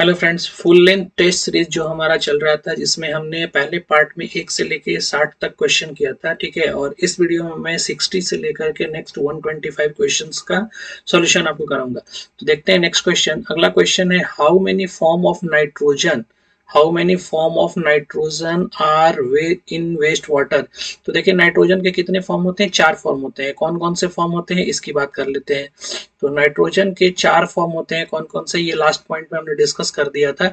Hello friends, full length test series जो हमारा चल रहा था, जिसमें हमने पहले पार्ट में 1 से लेके 60 तक क्वेश्चन किया था, ठीक है। और इस वीडियो में मैं 60 से लेकर के नेक्स्ट 125 क्वेश्चंस का सॉल्यूशन आपको कराऊंगा। तो देखते हैं नेक्स्ट क्वेश्चन। अगला क्वेश्चन है, how many form of nitrogen are way in waste water. तो देखिए, नाइट्रोजन के कितने फॉर्म होते हैं? 4 फॉर्म होते हैं। कौन कौन से फॉर्म होते हैं इसकी बात कर लेते हैं। तो नाइट्रोजन के 4 फॉर्म होते हैं। कौन कौन से? ये लास्ट पॉइंट में हमने डिस्कस कर दिया था।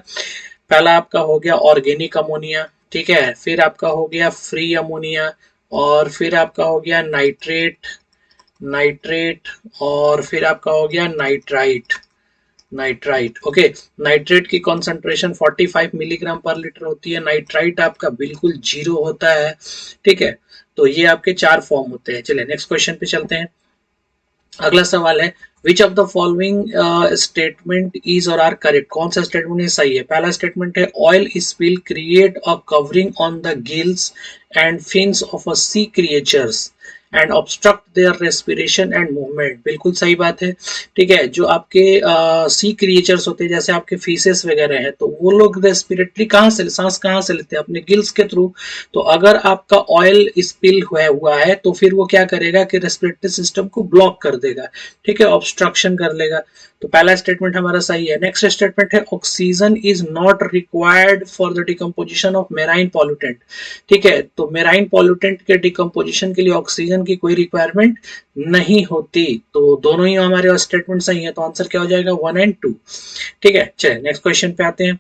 पहला आपका हो गया ऑर्गेनिक अमोनिया, ठीक है। फिर आपका हो गया फ्री अमोनिया, और फिर आपका हो गया नाइट्रेट नाइट्रेट और फिर आपका हो गया नाइट्राइट ओके। नाइट्रेट की कॉन्सेंट्रेशन 45 मिलीग्राम पर लीटर होती है। नाइट्राइट आपका बिल्कुल 0 होता है, ठीक है। तो ये आपके 4 फॉर्म होते हैं। चलिए नेक्स्ट क्वेश्चन पे चलते हैं। अगला सवाल है, which of the following statement is और आर करेक्ट। कौन सा स्टेटमेंट है सही है? पहला स्टेटमेंट है, oil spill create a covering on the gills and fins of a sea creatures and obstruct their respiration and movement. बिल्कुल सही बात है, ठीक है। जो आपके सी क्रिएचर्स होते हैं, जैसे आपके फीसेस वगैरह हैं, तो वो लोग रेस्पिरेटरी सांस कहाँ से लेते हैं? अपने गिल्स के थ्रू। तो अगर आपका ऑयल स्पिल हुआ है तो फिर वो क्या करेगा कि रेस्पिरेटरी सिस्टम को ब्लॉक कर देगा, ठीक है, ऑब्स्ट्रक्शन कर लेगा। तो पहला स्टेटमेंट हमारा सही है। नेक्स्ट स्टेटमेंट है, oxygen is not required for the decomposition of marine pollutant, ठीक है। तो मेराइन पॉल्यूटेंट के डिकम्पोजिशन के लिए ऑक्सीजन की कोई रिक्वायरमेंट नहीं होती। तो दोनों ही हमारे स्टेटमेंट सही है। तो आंसर क्या हो जाएगा? 1 और 2, ठीक है। चलिए नेक्स्ट क्वेश्चन पे आते हैं।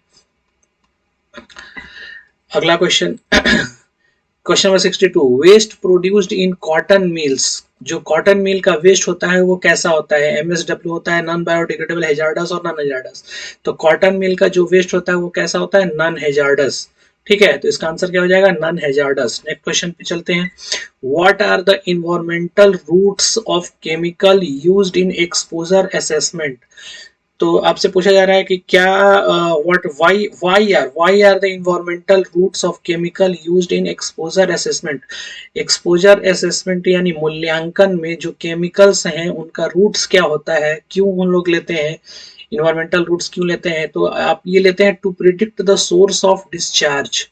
अगला question question number 62, waste produced in cotton mills. जो कॉटन मिल का वेस्ट होता है वो कैसा होता है? एमएसडब्ल्यू होता है, नॉन बायोडिग्रेडेबल, हैजार्डस और नॉन हैजार्डस। तो कॉटन मिल का जो वेस्ट होता है वो कैसा होता है? नॉन हैजार्डस, ठीक है। तो इसका आंसर क्या हो जाएगा? Non hazards. नेक्स्ट क्वेश्चन पे चलते हैं। What are the environmental routes of chemical used in exposure assessment. तो आपसे पूछा जा रहा है कि क्या why are the environmental routes of chemical used in exposure assessment. Exposure assessment यानी मूल्यांकन में जो केमिकल्स हैं उनका रूट्स क्या होता है, क्यों हम लोग लेते हैं इन्वायरमेंटल रूट्स, क्यों लेते हैं? तो आप ये लेते हैं to predict the source of discharge,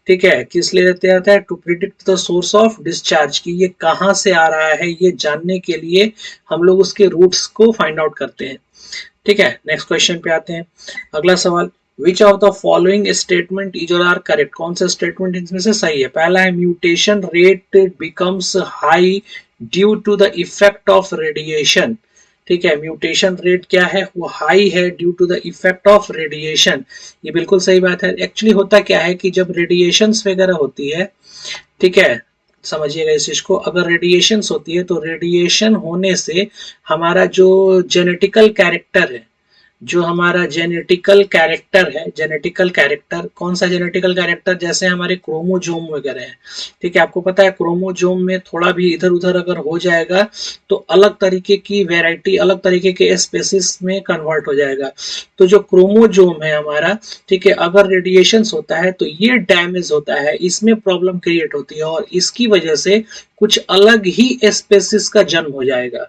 ठीक है। किस लिए लेते हैं? To predict the source of discharge, कि ये कहां से आ रहा है ये जानने के लिए हम लोग उसके रूट्स को फाइंड आउट करते हैं, ठीक है। नेक्स्ट क्वेश्चन पे आते हैं। अगला सवाल, which of the following statement is और आर करेक्ट। कौन सा स्टेटमेंट इसमें से सही है? पहला है, mutation rate becomes high due to the effect of radiation, ठीक है। म्यूटेशन रेट क्या है? वो हाई है due to the effect of radiation. ये बिल्कुल सही बात है। एक्चुअली होता क्या है कि जब रेडिएशंस वगैरह होती है, ठीक है, समझिएगा इस चीज को, अगर रेडिएशंस होती है तो रेडिएशन होने से हमारा जो जेनेटिकल कैरेक्टर है, जो हमारा जेनेटिकल कैरेक्टर कौन सा जेनेटिकल कैरेक्टर? जैसे हमारे क्रोमोजोम वगैरह है, ठीक है। आपको पता है क्रोमोजोम में थोड़ा भी इधर उधर अगर हो जाएगा तो अलग तरीके की वैरायटी, अलग तरीके के स्पेसिस में कन्वर्ट हो जाएगा। तो जो क्रोमोजोम है हमारा, ठीक है, अगर रेडिएशंस होता है तो ये डैमेज होता है, इसमें प्रॉब्लम क्रिएट होती है और इसकी वजह से कुछ अलग ही स्पेसिस का जन्म हो जाएगा,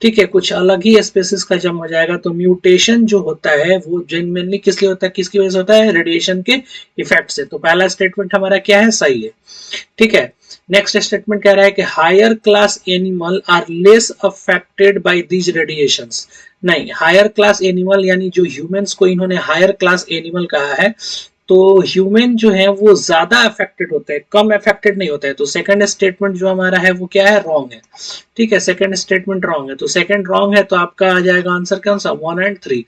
ठीक है, कुछ अलग ही स्पेसिस का जन्म हो जाएगा। तो म्यूटेशन जो होता है वो जेन्युइनली किस लिए होता है, किसकी वजह से होता है? रेडिएशन के इफेक्ट से। तो पहला स्टेटमेंट हमारा क्या है? सही है, ठीक है। नेक्स्ट स्टेटमेंट कह रहा है कि higher class animal are less affected by these radiations. नहीं, हायर क्लास एनिमल यानी जो ह्यूमंस को इन्होंने हायर क्लास एनिमल कहा है, तो ह्यूमन जो है वो ज्यादा अफेक्टेड होते हैं, कम अफेक्टेड नहीं होता है। तो सेकंड स्टेटमेंट जो हमारा है वो क्या है? रॉन्ग है, ठीक है। सेकंड स्टेटमेंट रॉन्ग है। तो सेकंड रॉन्ग है, तो आपका आ जाएगा आंसर कौन सा? 1 और 3।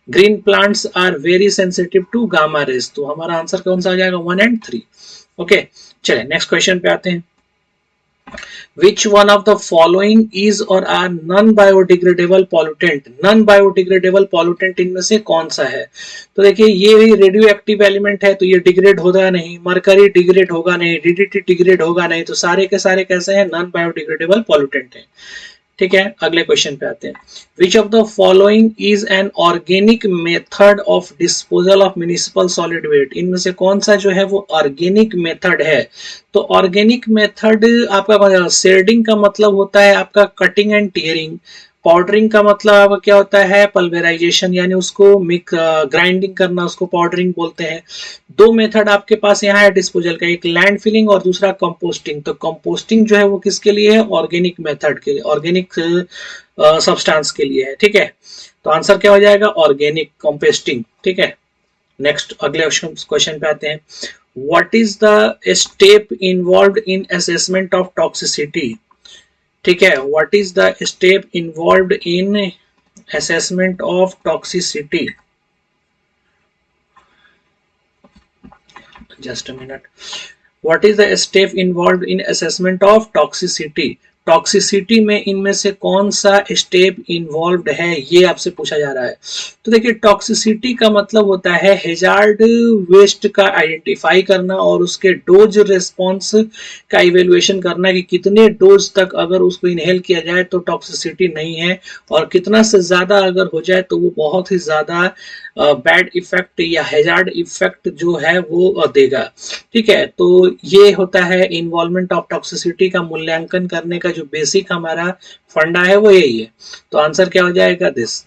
Green plants are very sensitive to gamma rays. तो हमारा आंसर कौन सा आ जाएगा? 1 और 3, ओके। चलिए नेक्स्ट क्वेश्चन पे आते हैं। Which one of the following is or are non-biodegradable pollutant? Non-biodegradable pollutant इनमें से कौन सा है? तो देखिए, ये रेडियो एक्टिव एलिमेंट है तो ये डिग्रेड होगा नहीं, मरकरी डिग्रेड होगा नहीं, डीडीटी डिग्रेड होगा नहीं। तो सारे के सारे कैसे हैं? नॉन बायोडिग्रेडेबल पॉल्यूटेंट है, ठीक है। अगले क्वेश्चन पे आते हैं। Which of the following is an organic method of disposal of municipal solid waste. इनमें से कौन सा जो है वो ऑर्गेनिक मेथड है? तो ऑर्गेनिक मेथड आपका शेडिंग का मतलब होता है आपका कटिंग एंड टीयरिंग, पाउडरिंग का मतलब क्या होता है, पल्वेराइजेशन, यानी उसको ग्राइंडिंग करना, उसको पाउडरिंग बोलते हैं। दो मेथड आपके पास यहाँ है डिस्पोजल का, एक लैंड फिलिंग और दूसरा कंपोस्टिंग। तो कंपोस्टिंग जो है वो किसके लिए है, ऑर्गेनिक मेथड के लिए, ऑर्गेनिक सब्सटेंस के लिए है, ठीक है। तो आंसर क्या हो जाएगा, ऑर्गेनिक कंपोस्टिंग, ठीक है। नेक्स्ट अगले क्वेश्चन पे आते हैं। What is the step involve in assessment of toxicity, ठीक है। What is the step involve in assessment of toxicity, just a minute. What is the step involve in assessment of toxicity, toxicity में इनमें से कौन सा step involve है, ये आपसे पूछा जा रहा है। तो देखिए, टॉक्सिसिटी का मतलब होता है हैजार्ड वेस्ट का आइडेंटिफाई करना और उसके डोज रिस्पॉन्स का इवेल्युएशन करना कि कितने डोज तक अगर उसको इनहेल किया जाए तो टॉक्सिसिटी नहीं है, और कितना से ज्यादा अगर हो जाए तो वो बहुत ही ज्यादा बैड इफेक्ट या हैजार्ड इफेक्ट जो है वो देगा, ठीक है। तो ये होता है इन्वॉल्वमेंट ऑफ टॉक्सिसिटी का मूल्यांकन करने का जो बेसिक हमारा फंडा है वो यही है। तो आंसर क्या हो जाएगा, दिस।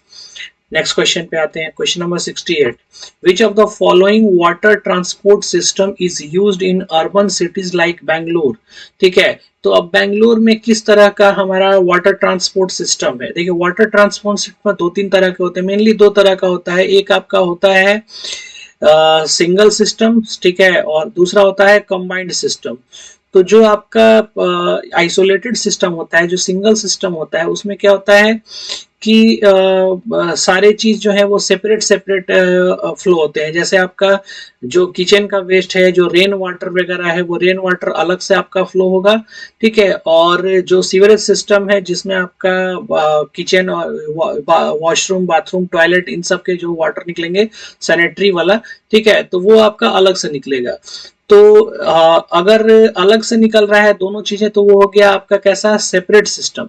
नेक्स्ट क्वेश्चन पे आते हैं, question number 68। Which of the following water transport system is used in urban cities like Bangalore, ठीक है। तो अब बैंगलोर में किस तरह का हमारा वाटर ट्रांसपोर्ट सिस्टम है। देखिए, वाटर ट्रांसपोर्ट सिस्टम दो तीन तरह के होते हैं, मेनली दो तरह का होता है। एक आपका होता है सिंगल सिस्टम, ठीक है, और दूसरा होता है कंबाइंड सिस्टम। तो जो आपका आइसोलेटेड सिस्टम होता है, जो सिंगल सिस्टम होता है, उसमें क्या होता है कि सारे चीज जो है वो सेपरेट सेपरेट फ्लो होते हैं। जैसे आपका जो किचन का वेस्ट है, जो रेन वाटर वगैरह है, वो रेन वाटर अलग से आपका फ्लो होगा, ठीक है। और जो सीवरेज सिस्टम है जिसमें आपका किचन और वॉशरूम, बाथरूम, टॉयलेट, इन सब के जो वाटर निकलेंगे सैनिटरी वाला, ठीक है, तो वो आपका अलग से निकलेगा। तो अगर अलग से निकल रहा है दोनों चीजें तो वो हो गया आपका कैसा, सेपरेट सिस्टम।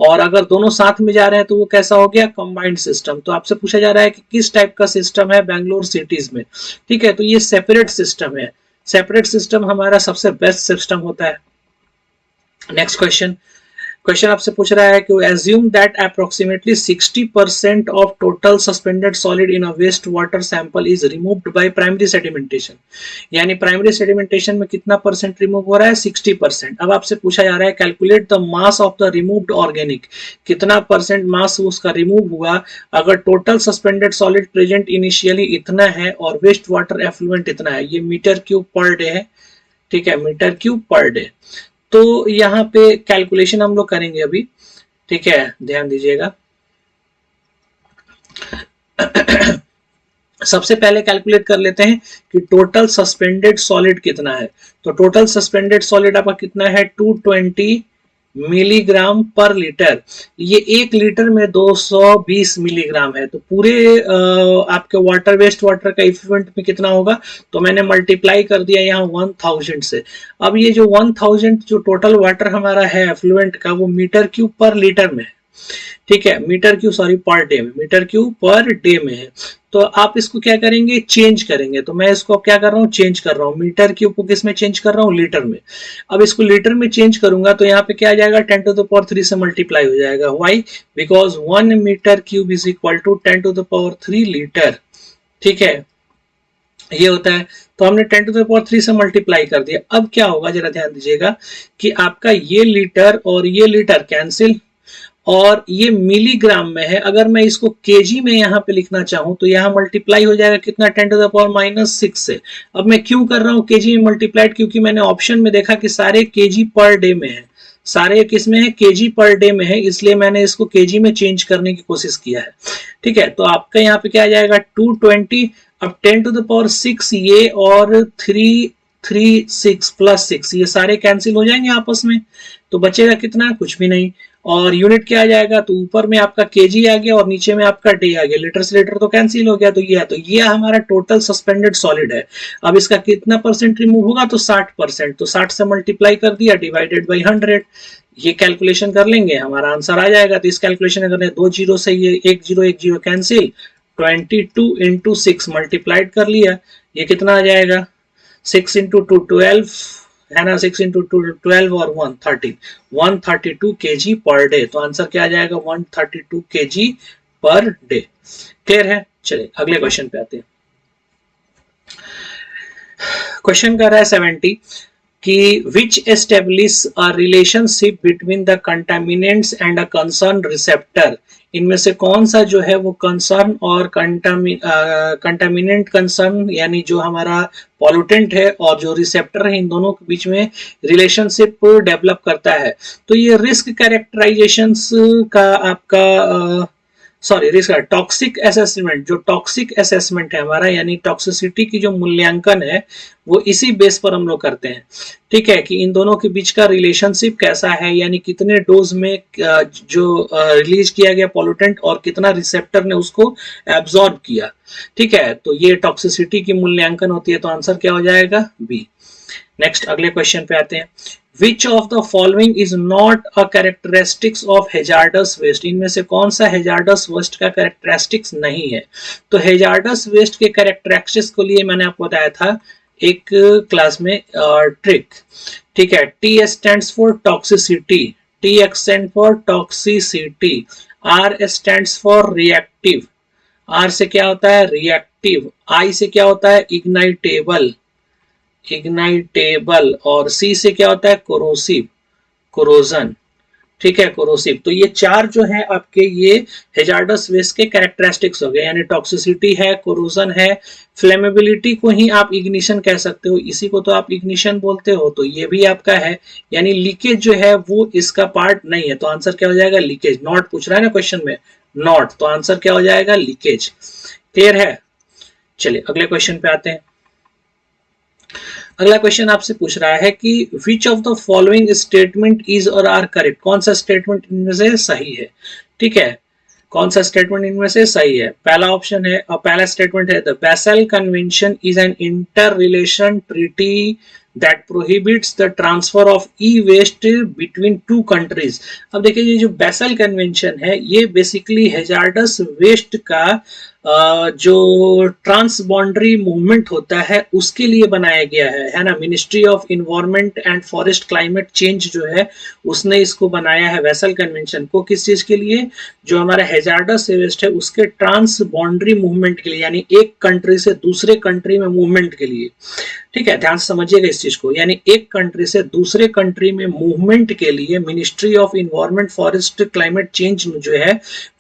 और अगर दोनों साथ में जा रहे हैं तो वो कैसा हो गया, कंबाइंड सिस्टम। तो आपसे पूछा जा रहा है कि किस टाइप का सिस्टम है बैंगलोर सिटीज में, ठीक है। तो ये सेपरेट सिस्टम है। सेपरेट सिस्टम हमारा सबसे बेस्ट सिस्टम होता है। नेक्स्ट क्वेश्चन, क्वेश्चन आपसे पूछ रहा है कि assume that approximately 60% of total suspended solid in a waste water sample is removed by primary sedimentation, यानी प्राइमरी सेडिमेंटेशन में कितना परसेंट रिमूव हो रहा है, 60%। अब आपसे पूछा जा रहा है calculate the mass of the removed organic, कितना परसेंट मास उसका रिमूव हुआ अगर total suspended solid present initially इतना है और वेस्ट वाटर एफ्लुएंट इतना है। ये मीटर क्यूब पर डे है, ठीक है, मीटर क्यूब पर डे। तो यहाँ पे कैलकुलेशन हम लोग करेंगे अभी, ठीक है, ध्यान दीजिएगा। सबसे पहले कैलकुलेट कर लेते हैं कि टोटल सस्पेंडेड सॉलिड कितना है। तो टोटल सस्पेंडेड सॉलिड आपका कितना है, 220 मिलीग्राम पर लीटर। ये 1 लीटर में 220 मिलीग्राम है। तो पूरे आपके वाटर वेस्ट वाटर का इक्विवेलेंट में कितना होगा, तो मैंने मल्टीप्लाई कर दिया यहाँ 1000 से। अब ये जो 1000 जो टोटल वाटर हमारा है एफ्लुएंट का, वो मीटर क्यूब पर लीटर में है, ठीक है, metre cube sorry per day में, मीटर क्यूब पर डे में है। तो आप इसको क्या करेंगे, चेंज करेंगे। तो मैं इसको क्या कर रहा हूँ, चेंज कर रहा हूँ, मीटर क्यूब को किस में चेंज कर रहा हूँ, लीटर में। अब इसको लीटर में चेंज करूंगा तो यहाँ पे क्या आ जाएगा, 10 टू द पावर 3 से मल्टीप्लाई हो जाएगा। Why, because 1 metre cube is equal to 10 to the power 3 litre, ठीक है, ये होता है। तो हमने 10 टू द पावर 3 से मल्टीप्लाई कर दिया। अब क्या होगा, जरा ध्यान दीजिएगा कि आपका ये लीटर और ये लीटर कैंसिल, और ये मिलीग्राम में है। अगर मैं इसको केजी में यहाँ पे लिखना चाहूं तो यहाँ मल्टीप्लाई हो जाएगा कितना, 10 टू द पावर -6 से। अब मैं क्यों कर रहा हूँ केजी में मल्टीप्लाइड, क्योंकि मैंने ऑप्शन में देखा कि सारे केजी पर डे में है, सारे किस में है, केजी पर डे में है, इसलिए मैंने इसको केजी में चेंज करने की कोशिश किया है, ठीक है। तो आपका यहाँ पे क्या आ जाएगा, 220। अब 10 टू द पावर 6 ये और 336 प्लस 6 ये सारे कैंसिल हो जाएंगे आपस में, तो बचेगा कितना, कुछ भी नहीं। और यूनिट क्या आ जाएगा, तो ऊपर में आपका केजी आ गया और नीचे में आपका डे आ गया, लीटर से लीटर तो कैंसिल हो गया। तो ये हमारा टोटल सस्पेंडेड सॉलिड है। अब इसका कितना परसेंट रिमूव होगा, तो 60%। तो 60 से मल्टीप्लाई कर दिया डिवाइडेड बाई 100, ये कैलकुलेशन कर लेंगे, हमारा आंसर आ जाएगा। तो इस कैलकुलेशन करने 2 जीरो से ये 1 जीरो कैंसिल, 22 into 6 मल्टीप्लाइड कर लिया, ये कितना आ जाएगा, 6 into 2 12, है ना, 6 इंटू 12 और 132 kg पर डे। तो आंसर क्या आ जाएगा, 132 kg पर डे। क्लियर है? चलिए अगले क्वेश्चन पे आते हैं। क्वेश्चन कर रहा है 70 कि which establish a relationship between the contaminants and a concern receptor. इनमें से कौन सा जो है वो कंसर्न और कंटामिनेंट कंसर्न यानी जो हमारा पॉल्यूटेंट है और जो रिसेप्टर है, इन दोनों के बीच में रिलेशनशिप डेवलप करता है। तो ये रिस्क कैरेक्टराइजेशंस का आपका सॉरी रिस्क टॉक्सिक असेसमेंट, जो टॉक्सिक असेसमेंट है हमारा यानी टॉक्सिसिटी की जो मूल्यांकन है वो इसी बेस पर हम लोग करते हैं। ठीक है, कि इन दोनों के बीच का रिलेशनशिप कैसा है, यानी कितने डोज में जो रिलीज किया गया पॉल्यूटेंट और कितना रिसेप्टर ने उसको एब्जॉर्ब किया। ठीक है, तो ये टॉक्सिसिटी की मूल्यांकन होती है। तो आंसर क्या हो जाएगा, बी। नेक्स्ट अगले क्वेश्चन पे आते हैं। Which of the following is not a characteristics of hazardous waste? इनमें से कौन सा hazardous waste का characteristics नहीं है? तो hazardous waste के characteristics को लिए मैंने आपको बताया था एक क्लास में ट्रिक। ठीक है, T stands for toxicity, T stands for toxicity, R stands for reactive, R से क्या होता है reactive, I से क्या होता है ignitable, इग्नाइटेबल, और सी से क्या होता है कोरोसिव, कोरोजन। ठीक है, कोरोसिव। तो ये चार जो है आपके ये हेजार्डस वेस्ट के कैरेक्टरिस्टिक्स हो गए, यानी टॉक्सिसिटी है, कोरोजन है, फ्लेमेबिलिटी को ही आप इग्निशन कह सकते हो, इसी को तो आप इग्निशन बोलते हो, तो ये भी आपका है। यानी लीकेज जो है वो इसका पार्ट नहीं है। तो आंसर क्या हो जाएगा, लीकेज। नॉट पूछ रहा है ना क्वेश्चन में, नॉट, तो आंसर क्या हो जाएगा, लीकेज। क्लियर है? चलिए अगले क्वेश्चन पे आते हैं। अगला क्वेश्चन आपसे पूछ रहा है कि विच of the following statement is और आर करेक्ट। कौन सा स्टेटमेंट इनमें से सही है? ठीक है, कौन सा स्टेटमेंट इनमें से सही है? पहला ऑप्शन है, पहला स्टेटमेंट है the Basel convention is an inter relation treaty that prohibits the transfer of e waste between two countries. अब देखिए, ये जो बेसल कन्वेंशन है ये बेसिकली हेजार्डस वेस्ट का जो ट्रांस बाउंड्री मूवमेंट होता है उसके लिए बनाया गया है ना। Ministry of environment and forest climate change जो है उसने इसको बनाया है वेसल कन्वेंशन को, किस चीज के लिए, जो हमारा हेजार्डस वेस्ट है उसके ट्रांस बाउंड्री मूवमेंट के लिए, यानी एक कंट्री से दूसरे कंट्री में मूवमेंट के लिए। ठीक है, ध्यान से समझिएगा इस चीज को, यानी एक कंट्री से दूसरे कंट्री में मूवमेंट के लिए ministry of environment forest climate change जो है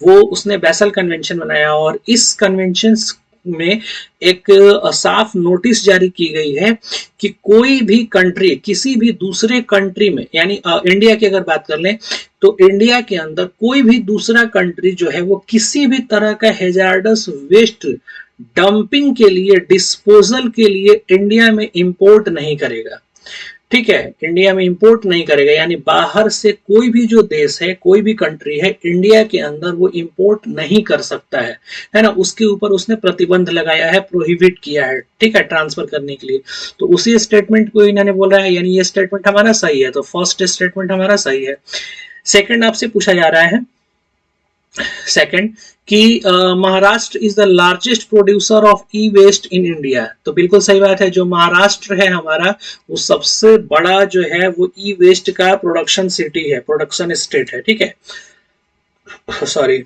वो उसने बेसल कन्वेंशन बनाया। और इस कन्वेंशन में एक साफ नोटिस जारी की गई है कि कोई भी कंट्री किसी भी दूसरे कंट्री में, यानी इंडिया की अगर बात कर लें तो इंडिया के अंदर कोई भी दूसरा कंट्री जो है वो किसी भी तरह का हेजार्डस वेस्ट डंपिंग के लिए, डिस्पोजल के लिए इंडिया में इंपोर्ट नहीं करेगा। ठीक है, इंडिया में इंपोर्ट नहीं करेगा, यानी बाहर से कोई भी जो देश है, कोई भी कंट्री है, इंडिया के अंदर वो इंपोर्ट नहीं कर सकता है ना। उसके ऊपर उसने प्रतिबंध लगाया है, प्रोहिबिट किया है, ठीक है, ट्रांसफर करने के लिए। तो उसी स्टेटमेंट को इन्होंने बोला है, यानी ये स्टेटमेंट हमारा सही है। तो फर्स्ट स्टेटमेंट हमारा सही है। सेकंड आपसे पूछा जा रहा है, सेकंड कि Maharashtra is the largest producer of e waste in India. तो बिल्कुल सही बात है, जो महाराष्ट्र है हमारा वो सबसे बड़ा जो है वो ई वेस्ट का प्रोडक्शन सिटी है, प्रोडक्शन स्टेट है। ठीक है, sorry.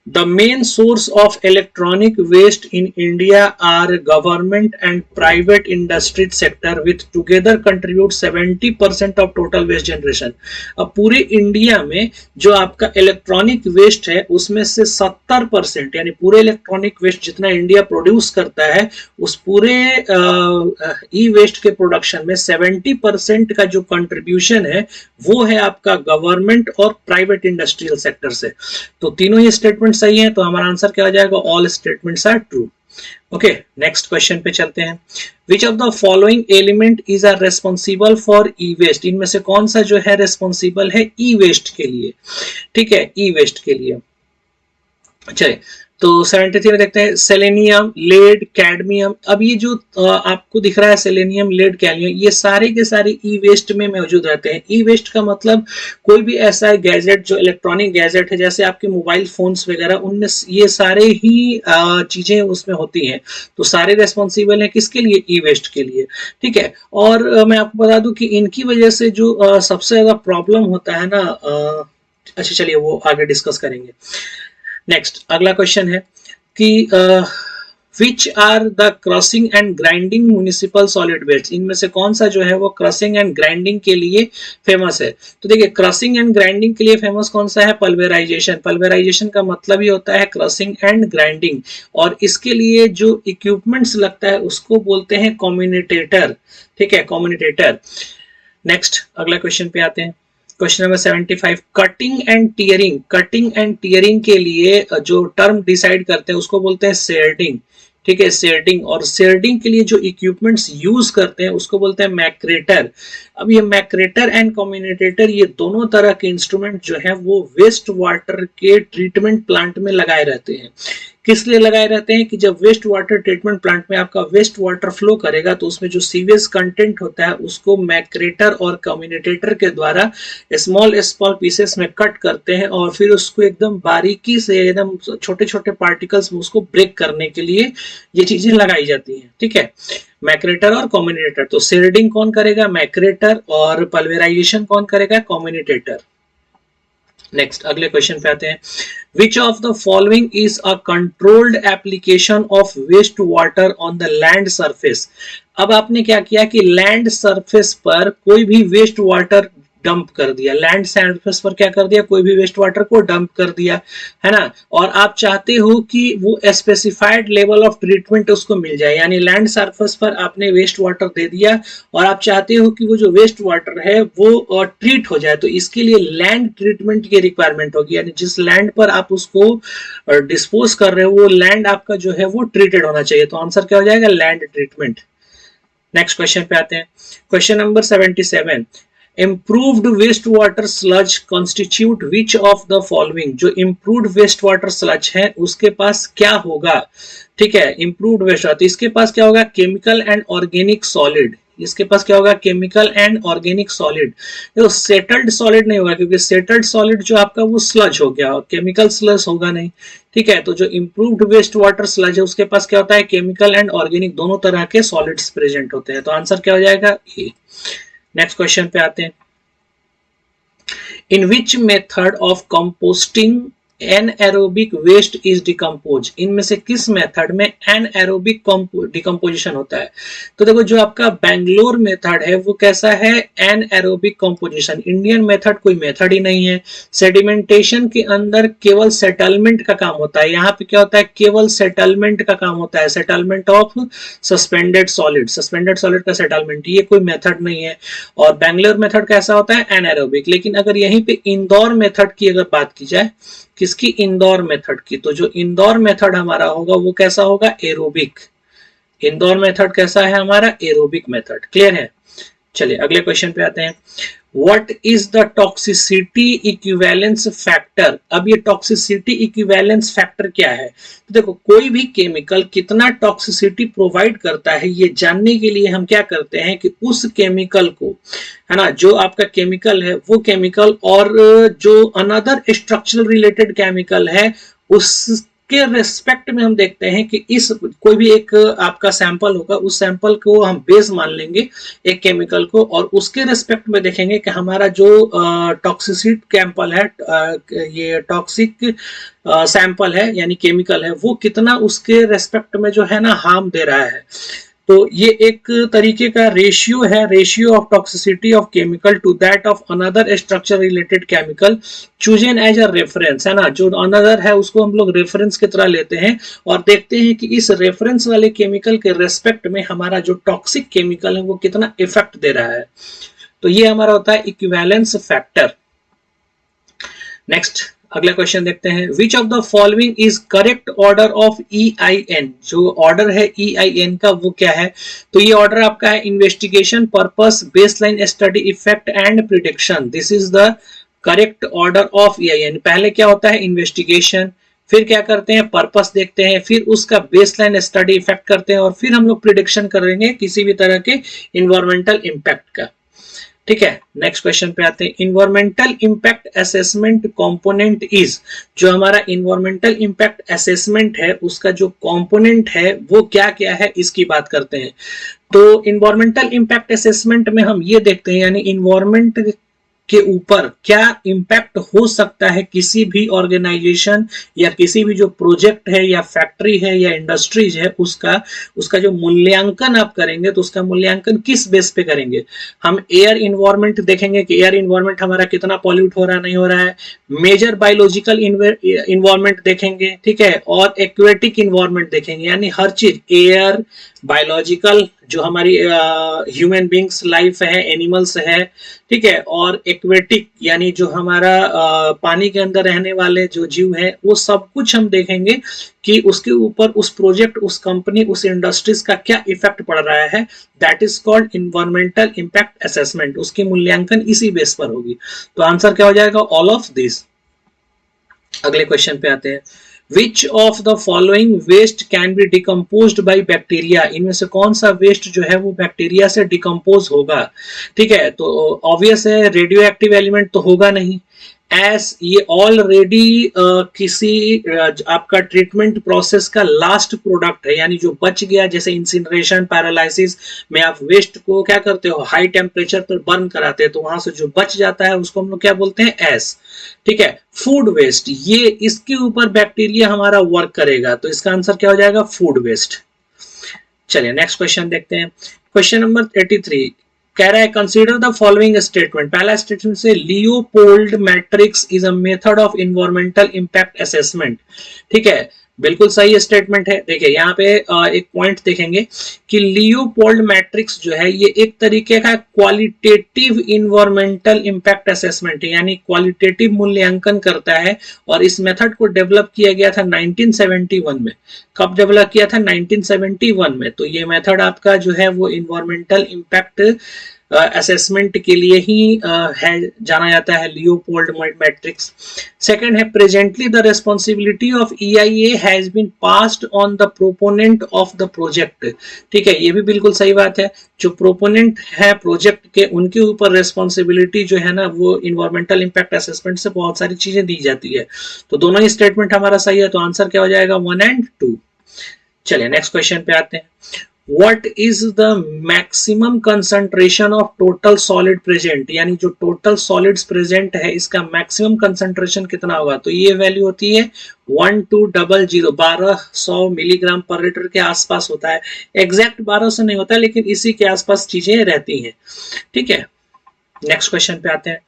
The main source of electronic waste in India are government and private industry sector with together contribute 70% of total waste generation। अब पूरे इंडिया में जो आपका इलेक्ट्रॉनिक वेस्ट है उसमें से 70% यानी पूरे इलेक्ट्रॉनिक वेस्ट जितना इंडिया प्रोड्यूस करता है उस पूरे ई वेस्ट के प्रोडक्शन में 70% का जो कंट्रीब्यूशन है वो है आपका गवर्नमेंट और प्राइवेट इंडस्ट्रियल सेक्टर से। तो तीनों ही स्टेटमेंट सही है, तो हमारा आंसर क्या हो जाएगा, all statements are true. Okay, next question पे चलते हैं। Which of the following element is are responsible for e waste. इनमें से कौन सा जो है रेस्पॉन्सिबल है ई वेस्ट के लिए। ठीक है, ई वेस्ट के लिए। चलिए, तो 73 में देखते हैं सेलेनियम, लेड, कैडमियम। अब ये जो आपको दिख रहा है सेलेनियम, लेड, कैडमियम, ये सारे के सारे ई वेस्ट में मौजूद रहते हैं। ई वेस्ट का मतलब कोई भी ऐसा गैजेट जो इलेक्ट्रॉनिक गैजेट है, जैसे आपके मोबाइल फोन्स वगैरह, उनमें ये सारे ही चीजें उसमें होती हैं। तो सारे रेस्पॉन्सिबल हैं किसके लिए? ई वेस्ट के लिए। ठीक है। और मैं आपको बता दूं कि इनकी वजह से जो सबसे ज्यादा प्रॉब्लम होता है ना, अच्छा चलिए वो आगे डिस्कस करेंगे। नेक्स्ट अगला क्वेश्चन है कि which are the crushing and grinding municipal solid waste, इनमें से कौन सा जो है वो क्रशिंग एंड ग्राइंडिंग के लिए फेमस है? तो देखिए क्रशिंग एंड ग्राइंडिंग के लिए फेमस कौन सा है? पल्वेराइजेशन। पल्वेराइजेशन का मतलब ही होता है क्रशिंग एंड ग्राइंडिंग, और इसके लिए जो इक्विपमेंट्स लगता है उसको बोलते हैं कम्युनिटेटर। ठीक है, कम्युनिटेटर। नेक्स्ट अगला क्वेश्चन पे आते हैं। Question number 75, cutting and tearing. Cutting and tearing के लिए जो टर्म डिसाइड करते हैं उसको बोलते हैं शेयर्डिंग। ठीक है, शेयर्डिंग। और शेयर्डिंग के लिए जो इक्विपमेंट्स यूज करते हैं उसको बोलते हैं मैक्रेटर। अब ये मैक्रेटर एंड कम्युनिटेटर, ये दोनों तरह के इंस्ट्रूमेंट जो है वो वेस्ट वाटर के ट्रीटमेंट प्लांट में लगाए रहते हैं। किस लिए लगाए रहते हैं? कि जब वेस्ट वाटर ट्रीटमेंट प्लांट में आपका वेस्ट वाटर फ्लो करेगा तो उसमें जो सीवेज कंटेंट होता है उसको मैक्रेटर और कम्युनिटेटर के द्वारा स्मॉल स्मॉल पीसेस में कट करते हैं, और फिर उसको एकदम बारीकी से, एकदम छोटे छोटे पार्टिकल्स में उसको ब्रेक करने के लिए ये चीजें लगाई जाती हैं। ठीक है, मैक्रेटर और कम्युनिटेटर। तो शेयर्डिंग कौन करेगा? मैक्रेटर। और पल्वेराइजेशन कौन करेगा? कम्युनिटेटर। नेक्स्ट अगले क्वेश्चन पे आते हैं। Which of the following is a controlled application of wastewater on the land surface? अब आपने क्या किया कि लैंड सरफेस पर कोई भी वेस्ट वाटर डंप कर दिया। लैंड सरफेस पर क्या कर दिया? कोई भी वेस्ट वाटर को डंप कर दिया, है ना। और आप चाहते हो कि वो स्पेसिफाइड लेवल ऑफ ट्रीटमेंट उसको मिल जाए, यानी लैंड सरफेस पर आपने वेस्ट वाटर दे दिया और आप चाहते हो कि वो जो वेस्ट वाटर है वो ट्रीट हो जाए। तो इसके लिए लैंड ट्रीटमेंट की रिक्वायरमेंट होगी, यानी जिस लैंड पर आप उसको डिस्पोज कर रहे हो वो लैंड आपका जो है वो ट्रीटेड होना चाहिए। तो आंसर क्या हो जाएगा? Land treatment. नेक्स्ट क्वेश्चन पे आते हैं। Question number 77, improved wastewater sludge constitute which of the following? जो improved wastewater sludge है उसके पास क्या होगा? ठीक है, improved wastewater, तो इसके पास क्या होगा? Chemical and organic solid. इसके पास क्या होगा? Chemical and organic solid. देखो सेटल्ड सॉलिड नहीं होगा, क्योंकि सेटल्ड सॉलिड जो आपका वो स्लज हो गया, केमिकल स्लज होगा नहीं। ठीक है, तो जो इम्प्रूव्ड वेस्ट वाटर स्लज है उसके पास क्या होता है? केमिकल एंड ऑर्गेनिक दोनों तरह के सॉलिड्स प्रेजेंट होते हैं। तो आंसर क्या हो जाएगा? ए। नेक्स्ट क्वेश्चन पे आते हैं। In which method of composting anaerobic waste is decompose? इनमें से किस मेथड में एनएरोबिक डिकम्पोजिशन होता है? तो देखो जो आपका बैंगलोर मेथड है वो कैसा है? Anaerobic composition. इंडियन मेथड कोई मेथड ही नहीं है। सेडिमेंटेशन के अंदर केवल सेटलमेंट का काम होता है। यहाँ पे क्या होता है? केवल सेटलमेंट का काम होता है, settlement of suspended solid, suspended solid का सेटलमेंट, ये कोई मेथड नहीं है। और बैंगलोर मेथड कैसा होता है? एनएरोबिक। लेकिन अगर यहीं पे इंदौर मेथड की अगर बात की जाए, किसकी? इंदौर मेथड की, तो जो इंदौर मेथड हमारा होगा वो कैसा होगा? एरोबिक। इंदौर मेथड कैसा है हमारा? Aerobic method. क्लियर है? चलिए अगले क्वेश्चन पे आते हैं। What is the toxicity equivalence factor? अब ये टॉक्सिसिटी इक्विवेलेंस फैक्टर क्या है? तो देखो कोई भी केमिकल कितना टॉक्सिसिटी प्रोवाइड करता है ये जानने के लिए हम क्या करते हैं कि उस केमिकल को, है ना, जो आपका केमिकल है वो केमिकल और जो अनदर स्ट्रक्चरल रिलेटेड केमिकल है उस के रेस्पेक्ट में हम देखते हैं कि इस कोई भी एक आपका सैंपल होगा, उस सैंपल को हम बेस मान लेंगे एक केमिकल को, और उसके रेस्पेक्ट में देखेंगे कि हमारा जो टॉक्सिसिटी सैंपल है, ये टॉक्सिक सैंपल है यानी केमिकल है, वो कितना उसके रेस्पेक्ट में जो है ना हार्म दे रहा है। तो ये एक तरीके का रेशियो है, ratio of toxicity of chemical to that of another structure related chemical chosen as a reference, है ना। जो अनदर है उसको हम लोग रेफरेंस की तरह लेते हैं और देखते हैं कि इस रेफरेंस वाले केमिकल के रेस्पेक्ट में हमारा जो टॉक्सिक केमिकल है वो कितना इफेक्ट दे रहा है। तो ये हमारा होता है इक्विवेलेंस फैक्टर। नेक्स्ट अगला क्वेश्चन देखते हैं। Which of the following is correct order of EIN? जो ऑर्डर है EIN का वो क्या है? तो ये ऑर्डर आपका है investigation, purpose, baseline study, effect and prediction. This is the correct order of EIN। पहले क्या होता है? इन्वेस्टिगेशन, फिर क्या करते हैं, पर्पस देखते हैं, फिर उसका बेसलाइन स्टडी इफेक्ट करते हैं, और फिर हम लोग प्रिडिक्शन करेंगे किसी भी तरह के इन्वायरमेंटल इम्पैक्ट का। ठीक है, नेक्स्ट क्वेश्चन पे आते हैं। Environmental impact assessment component is, जो हमारा इन्वायरमेंटल इम्पैक्ट असेसमेंट है उसका जो कंपोनेंट है वो क्या क्या है, इसकी बात करते हैं। तो इन्वायरमेंटल इम्पैक्ट असेसमेंट में हम ये देखते हैं, यानी इन्वायरमेंट के ऊपर क्या इम्पैक्ट हो सकता है किसी भी ऑर्गेनाइजेशन या किसी भी जो प्रोजेक्ट है या फैक्ट्री है या इंडस्ट्रीज है, उसका उसका जो मूल्यांकन आप करेंगे तो उसका मूल्यांकन किस बेस पे करेंगे। हम एयर इन्वायरमेंट देखेंगे कि एयर इन्वायरमेंट हमारा कितना पॉल्यूट हो रहा नहीं हो रहा है, मेजर बायोलॉजिकल इन्वायरमेंट देखेंगे, ठीक है, और एक्वेटिक इन्वायरमेंट देखेंगे, यानी हर चीज एयर, बायोलॉजिकल जो हमारी ह्यूमन बींग्स लाइफ है, एनिमल्स है, ठीक है, और एक्वेटिक यानी जो हमारा पानी के अंदर रहने वाले जो जीव है, वो सब कुछ हम देखेंगे कि उसके ऊपर उस प्रोजेक्ट, उस कंपनी, उस इंडस्ट्रीज का क्या इफेक्ट पड़ रहा है। That is called environmental impact assessment. उसकी मूल्यांकन इसी बेस पर होगी। तो आंसर क्या हो जाएगा, ऑल ऑफ दिस। अगले क्वेश्चन पे आते हैं। Which of the following waste can be decomposed by bacteria, इनमें से कौन सा वेस्ट जो है वो बैक्टीरिया से डिकम्पोज होगा। ठीक है, तो ऑब्वियस है रेडियो एक्टिव एलिमेंट तो होगा नहीं, एस ये ऑलरेडी किसी आपका ट्रीटमेंट प्रोसेस का लास्ट प्रोडक्ट है, यानी जो बच गया, जैसे इंसिनरेशन, पैरालाइसिस में आप वेस्ट को क्या करते हो, हाई टेम्परेचर पर बर्न कराते हैं, तो वहां से जो बच जाता है उसको हम लोग क्या बोलते हैं, एस। ठीक है, फूड वेस्ट, ये इसके ऊपर बैक्टीरिया हमारा वर्क करेगा, तो इसका आंसर क्या हो जाएगा, फूड वेस्ट। चलिए नेक्स्ट क्वेश्चन देखते हैं। क्वेश्चन नंबर 83 कह रहा है, कंसीडर द फॉलोइंग स्टेटमेंट। पहला स्टेटमेंट से Leopold matrix is a method of environmental impact assessment. ठीक है, बिल्कुल सही स्टेटमेंट है। देखिए यहाँ पे एक पॉइंट देखेंगे कि लियोपोल्ड मैट्रिक्स जो है ये एक तरीके का क्वालिटेटिव इन्वायरमेंटल इंपैक्ट असेसमेंट है, यानी क्वालिटेटिव मूल्यांकन करता है, और इस मेथड को डेवलप किया गया था 1971 में। कब डेवलप किया था, 1971 में। तो ये मेथड आपका जो है वो इन्वायरमेंटल इंपैक्ट असेसमेंट के लिए ही है, जाना जाता है, लियोपोल्ड मैट्रिक्स। सेकंड है, presently the responsibility of EIA has been passed on the proponent of the project. ठीक है, ये भी बिल्कुल सही बात है, जो प्रोपोनेंट है प्रोजेक्ट के, उनके ऊपर रिस्पॉन्सिबिलिटी जो है ना वो इन्वायरमेंटल इंपैक्ट असेसमेंट से बहुत सारी चीजें दी जाती है। तो दोनों ही स्टेटमेंट हमारा सही है, तो आंसर क्या हो जाएगा, 1 and 2। चलिए नेक्स्ट क्वेश्चन पे आते हैं। What is the maximum concentration of total solid present, यानी जो टोटल सॉलिड्स प्रेजेंट है इसका मैक्सिमम कंसंट्रेशन कितना होगा। तो ये वैल्यू होती है 1200 मिलीग्राम पर लीटर के आसपास होता है। एग्जैक्ट 1200 नहीं होता, लेकिन इसी के आसपास चीजें रहती हैं। ठीक है, नेक्स्ट क्वेश्चन पे आते हैं।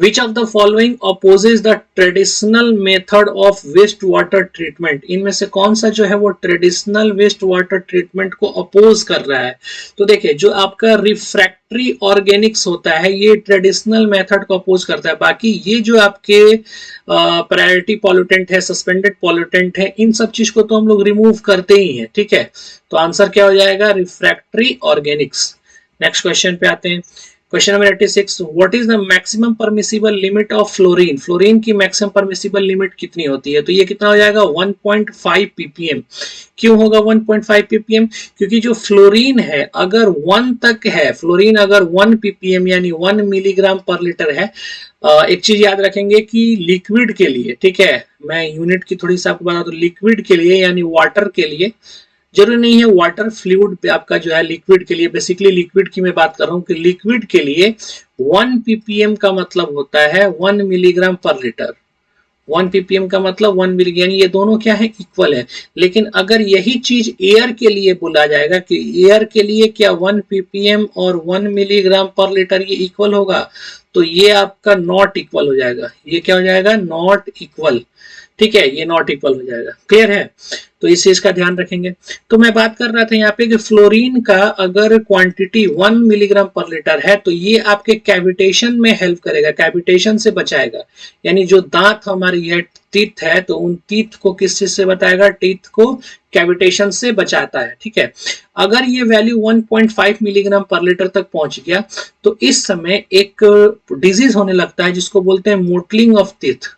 Which of the following opposes the traditional method of waste water treatment? इनमें से कौन सा जो है वो ट्रेडिशनल वेस्ट वाटर ट्रीटमेंट को अपोज कर रहा है। तो देखिए, जो आपका रिफ्रैक्टरी ऑर्गेनिक्स होता है ये ट्रेडिशनल मेथड को अपोज करता है। बाकी ये जो आपके प्रायोरिटी पॉल्यूटेंट है, सस्पेंडेड पॉल्यूटेंट है, इन सब चीज को तो हम लोग रिमूव करते ही हैं। ठीक है, तो आंसर क्या हो जाएगा, रिफ्रैक्टरी ऑर्गेनिक्स। नेक्स्ट क्वेश्चन पे आते हैं। Question number 86, what is the maximum permissible limit of fluorine. Fluorine की मैक्सिमम परमिसिबल लिमिट कितनी होती है। तो ये कितना हो जाएगा, 1.5 ppm। क्यों होगा 1.5 ppm, क्योंकि जो फ्लोरीन है अगर 1 तक है, फ्लोरीन अगर 1 ppm यानी 1 मिलीग्राम पर लीटर है। एक चीज याद रखेंगे कि लिक्विड के लिए, ठीक है, मैं यूनिट की थोड़ी सी आपको बता दूं, लिक्विड के लिए यानी वाटर के लिए, जरूरी नहीं है वाटर फ्लूइड आपका जो है लिक्विड के लिए, बेसिकली लिक्विड की मैं बात कर रहा हूं कि लिक्विड के लिए 1 ppm का मतलब होता है 1 मिलीग्राम पर लीटर। 1 ppm का मतलब 1 मिलीग्राम, यानी ये दोनों क्या है, इक्वल है। लेकिन अगर यही चीज एयर के लिए बोला जाएगा कि एयर के लिए क्या 1 ppm और 1 मिलीग्राम पर लीटर ये इक्वल होगा, तो ये आपका नॉट इक्वल हो जाएगा। ये क्या हो जाएगा, नॉट इक्वल। ठीक है, ये नॉट इक्वल हो जाएगा। क्लियर है, तो इस चीज का ध्यान रखेंगे। तो मैं बात कर रहा था यहाँ पे कि फ्लोरीन का अगर क्वांटिटी 1 मिलीग्राम पर लीटर है तो ये आपके कैविटेशन में हेल्प करेगा, कैविटेशन से बचाएगा। यानी जो दांत हमारी ये टीथ है, तो उन टीथ को किस चीज से बताएगा, टीथ को कैविटेशन से बचाता है। ठीक है, अगर ये वैल्यू 1.5 मिलीग्राम पर लीटर तक पहुंच गया तो इस समय एक डिजीज होने लगता है जिसको बोलते हैं मोटलिंग ऑफ टीथ।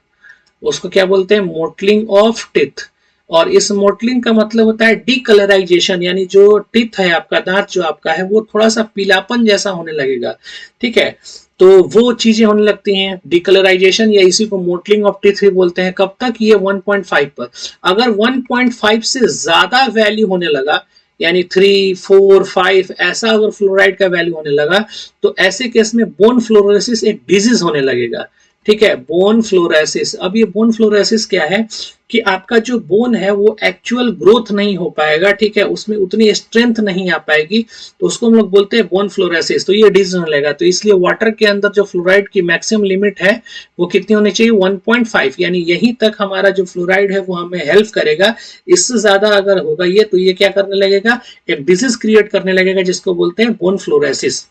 उसको क्या बोलते हैं, मोटलिंग ऑफ टिथ। और इस मोटलिंग का मतलब होता है डीकलराइजेशन, यानी जो टिथ है आपका, दांत जो आपका है वो थोड़ा सा पीलापन जैसा होने लगेगा, ठीक है। तो वो चीजें होने लगती हैं डिकलराइजेशन, या इसी को मोटलिंग ऑफ टिथ भी बोलते हैं। कब तक, ये 1.5 पर। अगर 1.5 से ज्यादा वैल्यू होने लगा, यानी 3, 4, 5 ऐसा अगर फ्लोराइड का वैल्यू होने लगा, तो ऐसे केस में बोन फ्लोरोसिस एक डिजीज होने लगेगा, ठीक है, बोन फ्लोरोसिस। अब ये बोन फ्लोरोसिस क्या है कि आपका जो बोन है वो एक्चुअल ग्रोथ नहीं हो पाएगा, ठीक है, उसमें उतनी स्ट्रेंथ नहीं आ पाएगी, तो उसको हम लोग बोलते हैं बोन फ्लोरोसिस। तो ये डिजीज होने लगेगा। तो इसलिए वाटर के अंदर जो फ्लोराइड की मैक्सिमम लिमिट है वो कितनी होनी चाहिए, 1.5, यानी यहीं तक हमारा जो फ्लोराइड है वो हमें हेल्प करेगा। इससे ज्यादा अगर होगा ये, तो ये क्या करने लगेगा, एक डिजीज क्रिएट करने लगेगा, जिसको बोलते हैं बोन फ्लोरोसिस।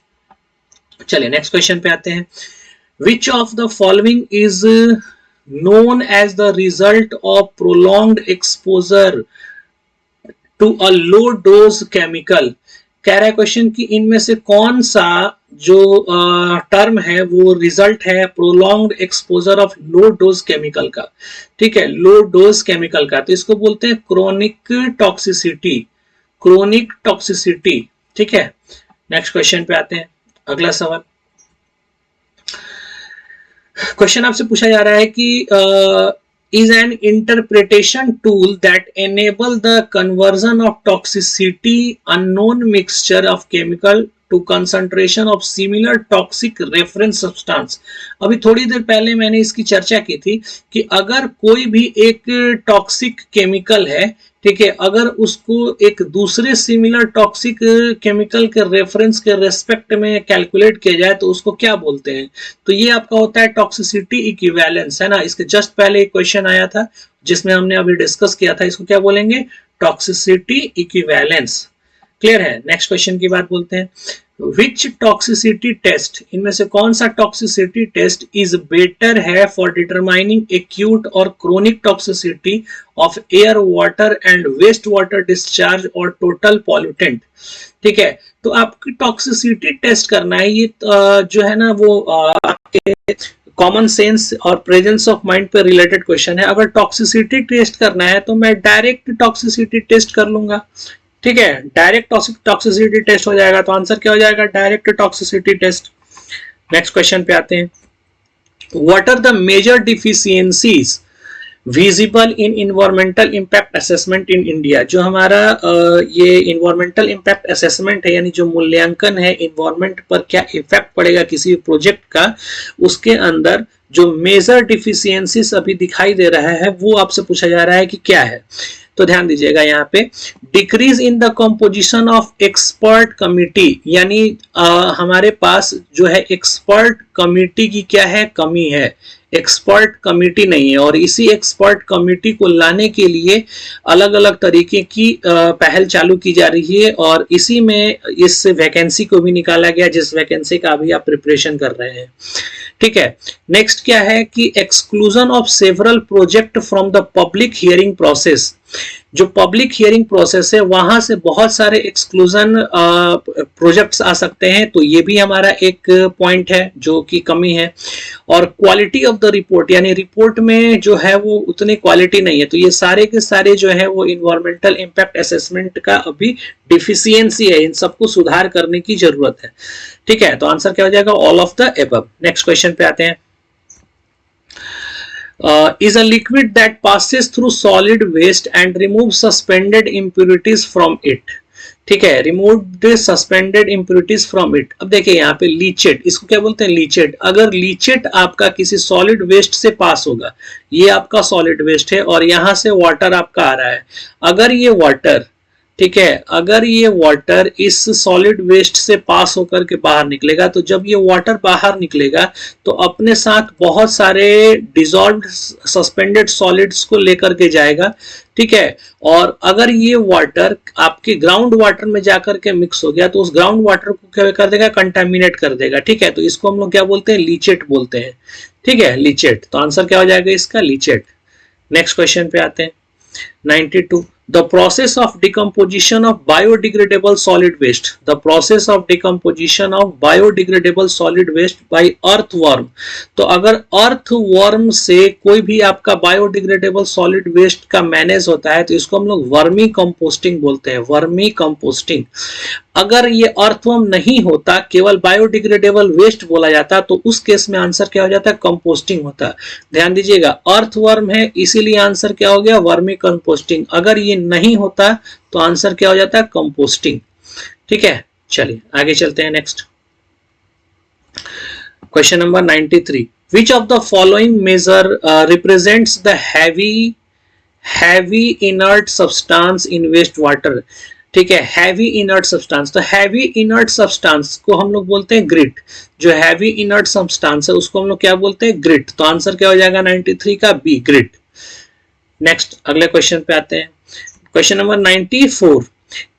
चलिए नेक्स्ट क्वेश्चन पे आते हैं। Which of the following is known as the result of prolonged exposure to a low dose chemical? कह रहा है क्वेश्चन कि इनमें से कौन सा जो टर्म है वो रिजल्ट है prolonged exposure of low dose chemical का, ठीक है, लो डोज केमिकल का। तो इसको बोलते हैं क्रोनिक टॉक्सिसिटी, क्रोनिक टॉक्सिसिटी, ठीक है। नेक्स्ट क्वेश्चन पे आते हैं, अगला सवाल। क्वेश्चन आपसे पूछा जा रहा है कि is an interpretation tool that enable the conversion of toxicity unknown mixture of chemical to concentration of similar toxic reference substance। अभी थोड़ी देर पहले मैंने इसकी चर्चा की थी कि अगर कोई भी एक टॉक्सिक केमिकल है, ठीक है, अगर उसको एक दूसरे सिमिलर टॉक्सिक केमिकल के रेफरेंस के रेस्पेक्ट में कैलकुलेट किया जाए तो उसको क्या बोलते हैं, तो ये आपका होता है टॉक्सिसिटी इक्विवेलेंस, है ना। इसके जस्ट पहले एक क्वेश्चन आया था जिसमें हमने अभी डिस्कस किया था, इसको क्या बोलेंगे, टॉक्सिसिटी इक्विवेलेंस। क्लियर है। नेक्स्ट क्वेश्चन की बात बोलते हैं। विच टॉक्सिसिटी टेस्ट, इनमें से कौन सा टॉक्सिसिटी टेस्ट इज बेटर है फॉर डिटरमाइनिंग एक्यूट और chronic toxicity of air, water and waste water discharge और टोटल पॉल्यूटेंट, ठीक है। तो आपकी टॉक्सिसिटी टेस्ट करना है, ये जो है ना वो आपके कॉमन सेंस और प्रेजेंस ऑफ माइंड पे रिलेटेड क्वेश्चन है। अगर टॉक्सिसिटी टेस्ट करना है तो मैं डायरेक्ट टॉक्सिसिटी टेस्ट कर लूंगा, ठीक है, डायरेक्ट टॉक्सिसिटी टेस्ट हो जाएगा। तो आंसर क्या हो जाएगा, direct toxicity test. Next question पे आते हैं। What are the major deficiencies visible in environmental impact assessment in India? जो हमारा ये इन्वायरमेंटल इम्पैक्ट असेसमेंट है, यानी जो मूल्यांकन है इन्वायरमेंट पर क्या इफेक्ट पड़ेगा किसी प्रोजेक्ट का, उसके अंदर जो मेजर डिफिशियंसीज अभी दिखाई दे रहा है वो आपसे पूछा जा रहा है कि क्या है। तो ध्यान दीजिएगा यहाँ पे, decrease in the composition of expert committee, यानी हमारे पास जो है एक्सपर्ट कमिटी की क्या है, कमी है, एक्सपर्ट कमिटी नहीं है। और इसी एक्सपर्ट कमिटी को लाने के लिए अलग अलग तरीके की पहल चालू की जा रही है, और इसी में इस वैकेंसी को भी निकाला गया जिस वैकेंसी का अभी आप प्रिपरेशन कर रहे हैं, ठीक है। नेक्स्ट क्या है कि exclusion of several project from the public hearing process. जो पब्लिक हियरिंग प्रोसेस है वहां से बहुत सारे एक्सक्लूजन प्रोजेक्ट्स आ सकते हैं, तो ये भी हमारा एक पॉइंट है जो कि कमी है। और क्वालिटी ऑफ द रिपोर्ट, यानी रिपोर्ट में जो है वो उतनी क्वालिटी नहीं है। तो ये सारे के सारे जो है वो इन्वायरमेंटल इम्पैक्ट असेसमेंट का अभी डिफिशियंसी है, इन सबको सुधार करने की जरूरत है, ठीक है। तो आंसर क्या हो जाएगा, all of the above. Next question पे आते हैं। is a liquid that passes through solid waste and removes suspended impurities from it, ठीक है, removed suspended impurities from it। अब देखिए यहाँ पे लीचेट, इसको क्या बोलते हैं, लीचेट। अगर लीचेट आपका किसी सॉलिड वेस्ट से पास होगा, ये आपका सॉलिड वेस्ट है और यहाँ से वाटर आपका आ रहा है, अगर ये वाटर, ठीक है, अगर ये वाटर इस सॉलिड वेस्ट से पास होकर के बाहर निकलेगा, तो जब ये वाटर बाहर निकलेगा तो अपने साथ बहुत सारे डिसॉल्व्ड सस्पेंडेड सॉलिड्स को लेकर के जाएगा, ठीक है। और अगर ये वाटर आपके ग्राउंड वाटर में जाकर के मिक्स हो गया तो उस ग्राउंड वाटर को क्या कर देगा, कंटामिनेट कर देगा, ठीक है। तो इसको हम लोग क्या बोलते हैं, लीचेट बोलते हैं, ठीक है, लीचेट। तो आंसर क्या हो जाएगा इसका, लीचेट। नेक्स्ट क्वेश्चन पे आते हैं। 92, The process of decomposition of biodegradable solid waste. The process of decomposition of biodegradable solid waste by earthworm. तो अगर earthworm से कोई भी आपका biodegradable solid waste का मैनेज होता है तो इसको हम लोग वर्मी कंपोस्टिंग बोलते हैं, वर्मी कंपोस्टिंग। अगर ये अर्थवर्म नहीं होता, केवल बायोडिग्रेडेबल वेस्ट बोला जाता, तो उस केस में आंसर क्या हो जाता है? कंपोस्टिंग होता। ध्यान दीजिएगा, अर्थवर्म है इसीलिए आंसर क्या हो गया? Vermi composting. अगर ये नहीं होता तो आंसर क्या हो जाता है? कंपोस्टिंग। ठीक है, चलिए आगे चलते हैं। Next question number 93, which of the following major represents the heavy inert substance in waste water. ठीक है, हैवी इनर्ट सब्सटेंस, तो हैवी इनर्ट सब्सटेंस को हम लोग बोलते हैं ग्रिट। जो हैवी इनर्ट सब्सटेंस है उसको हम लोग क्या बोलते हैं? ग्रिट। तो आंसर क्या हो जाएगा 93 का? B, grit. नेक्स्ट अगले क्वेश्चन पे आते हैं। Question number 94,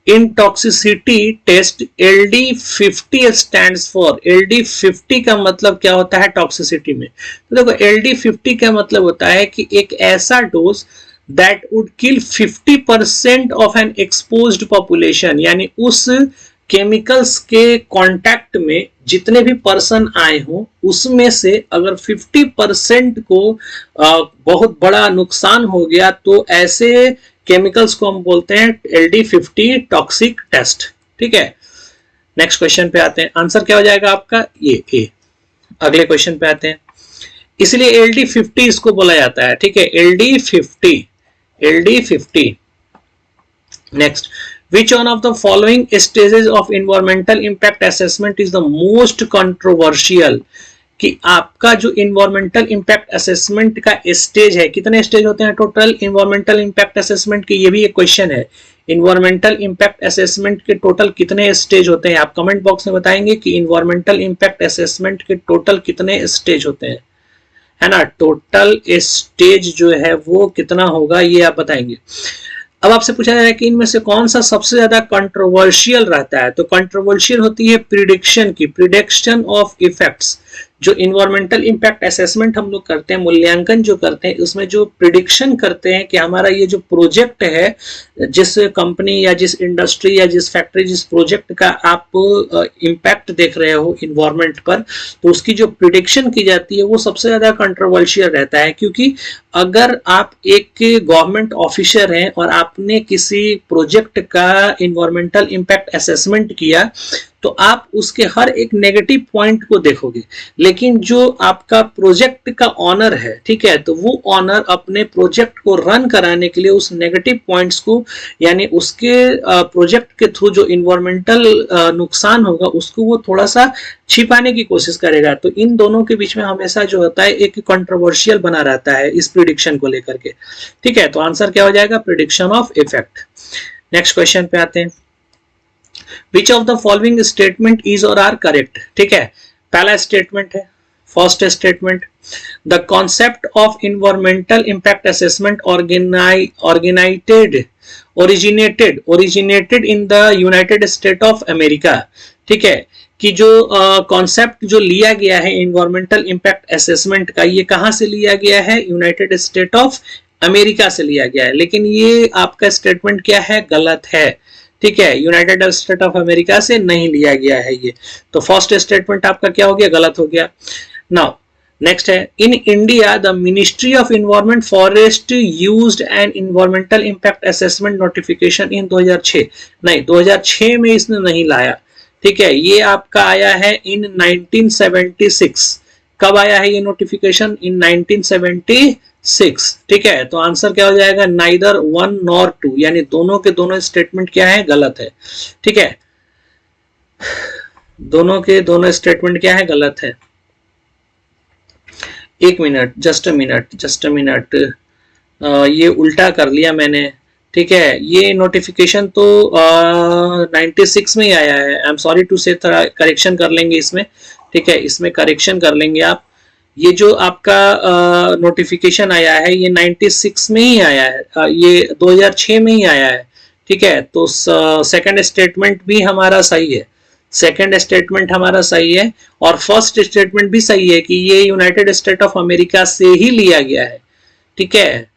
in toxicity test LD50 stands for. LD50 का मतलब क्या होता है टॉक्सिसिटी में? तो देखो, LD50 का मतलब होता है कि एक ऐसा dose that would kill 50% of an exposed population, यानी उस केमिकल्स के कांटेक्ट में जितने भी पर्सन आए हो उसमें से अगर 50% को बहुत बड़ा नुकसान हो गया तो ऐसे केमिकल्स को हम बोलते हैं LD50 टॉक्सिक टेस्ट। ठीक है, नेक्स्ट क्वेश्चन पे आते हैं। आंसर क्या हो जाएगा आपका? ये ए। अगले क्वेश्चन पे आते हैं। इसलिए LD50 इसको बोला जाता है। ठीक है, LD50। Next, which one of the following stages of environmental impact assessment is the most controversial? कि आपका जो इन्वायरमेंटल इंपैक्ट असेसमेंट का स्टेज है, कितने स्टेज होते हैं टोटल इन्वायरमेंटल इंपैक्ट असेसमेंट के? ये भी एक क्वेश्चन है। इन्वायरमेंटल इंपैक्ट असेसमेंट के टोटल कितने स्टेज होते हैं? आप कमेंट बॉक्स में बताएंगे कि इन्वायरमेंटल इंपैक्ट असेसमेंट के टोटल कितने स्टेज होते हैं, है ना। टोटल स्टेज जो है वो कितना होगा ये आप बताएंगे। अब आपसे पूछा जा रहा है कि इनमें से कौन सा सबसे ज्यादा कंट्रोवर्शियल रहता है? तो कंट्रोवर्शियल होती है प्रिडिक्शन की, प्रिडिक्शन ऑफ इफेक्ट्स। जो इन्वायरमेंटल इंपैक्ट असेसमेंट हम लोग करते हैं, मूल्यांकन जो करते हैं, उसमें जो प्रिडिक्शन करते हैं कि हमारा ये जो प्रोजेक्ट है, जिस कंपनी या जिस इंडस्ट्री या जिस फैक्ट्री, जिस प्रोजेक्ट का आप इम्पैक्ट देख रहे हो इन्वायरमेंट पर, तो उसकी जो प्रिडिक्शन की जाती है वो सबसे ज्यादा कंट्रोवर्शियल रहता है। क्योंकि अगर आप एक गवर्नमेंट ऑफिसर हैं और आपने किसी प्रोजेक्ट का इन्वायरमेंटल इंपैक्ट असेसमेंट किया तो आप उसके हर एक नेगेटिव पॉइंट को देखोगे, लेकिन जो आपका प्रोजेक्ट का ऑनर है, ठीक है, तो वो ऑनर अपने प्रोजेक्ट को रन कराने के लिए उस नेगेटिव पॉइंट्स को, यानी उसके प्रोजेक्ट के थ्रू जो इन्वायरमेंटल नुकसान होगा उसको वो थोड़ा सा छिपाने की कोशिश करेगा। तो इन दोनों के बीच में हमेशा जो होता है एक कंट्रोवर्शियल बना रहता है इस प्रिडिक्शन को लेकर के। ठीक है, तो आंसर क्या हो जाएगा? Prediction of effect. Next question पे आते हैं। Which of the following statement is or are correct? ठीक है, पहला स्टेटमेंट है, first statement, the concept of environmental impact assessment originated in the United States of America। ठीक है, कि जो कॉन्सेप्ट जो लिया गया है इन्वायरमेंटल इंपैक्ट असेसमेंट का, ये कहां से लिया गया है? यूनाइटेड स्टेट ऑफ अमेरिका से लिया गया है। लेकिन ये आपका स्टेटमेंट क्या है? गलत है। ठीक है, यूनाइटेड स्टेट ऑफ अमेरिका से नहीं लिया गया है ये। तो फर्स्ट स्टेटमेंट आपका क्या हो गया? गलत हो गया। नाउ नेक्स्ट है, in India the ministry of environment forest used N environmental impact assessment notification इन 2006। नहीं, 2006 में इसने नहीं लाया। ठीक है, ये आपका आया है इन 1976। कब आया है ये नोटिफिकेशन? इन 1976। ठीक है, तो आंसर क्या हो जाएगा? नाइदर वन नॉर टू, यानी दोनों के दोनों स्टेटमेंट क्या है? गलत है। ठीक है, दोनों के दोनों स्टेटमेंट क्या है? गलत है। एक मिनट, जस्ट अ मिनट, ये उल्टा कर लिया मैंने। ठीक है, ये नोटिफिकेशन तो 96 में ही आया है। आई एम सॉरी टू से, थोड़ा करेक्शन कर लेंगे इसमें। ठीक है, इसमें करेक्शन कर लेंगे आप। ये जो आपका नोटिफिकेशन आया है ये 96 में ही आया है, ये 2006 में ही आया है। ठीक है, तो सेकंड स्टेटमेंट भी हमारा सही है, सेकंड स्टेटमेंट हमारा सही है, और फर्स्ट स्टेटमेंट भी सही है कि ये यूनाइटेड स्टेट ऑफ अमेरिका से ही लिया गया है। ठीक है,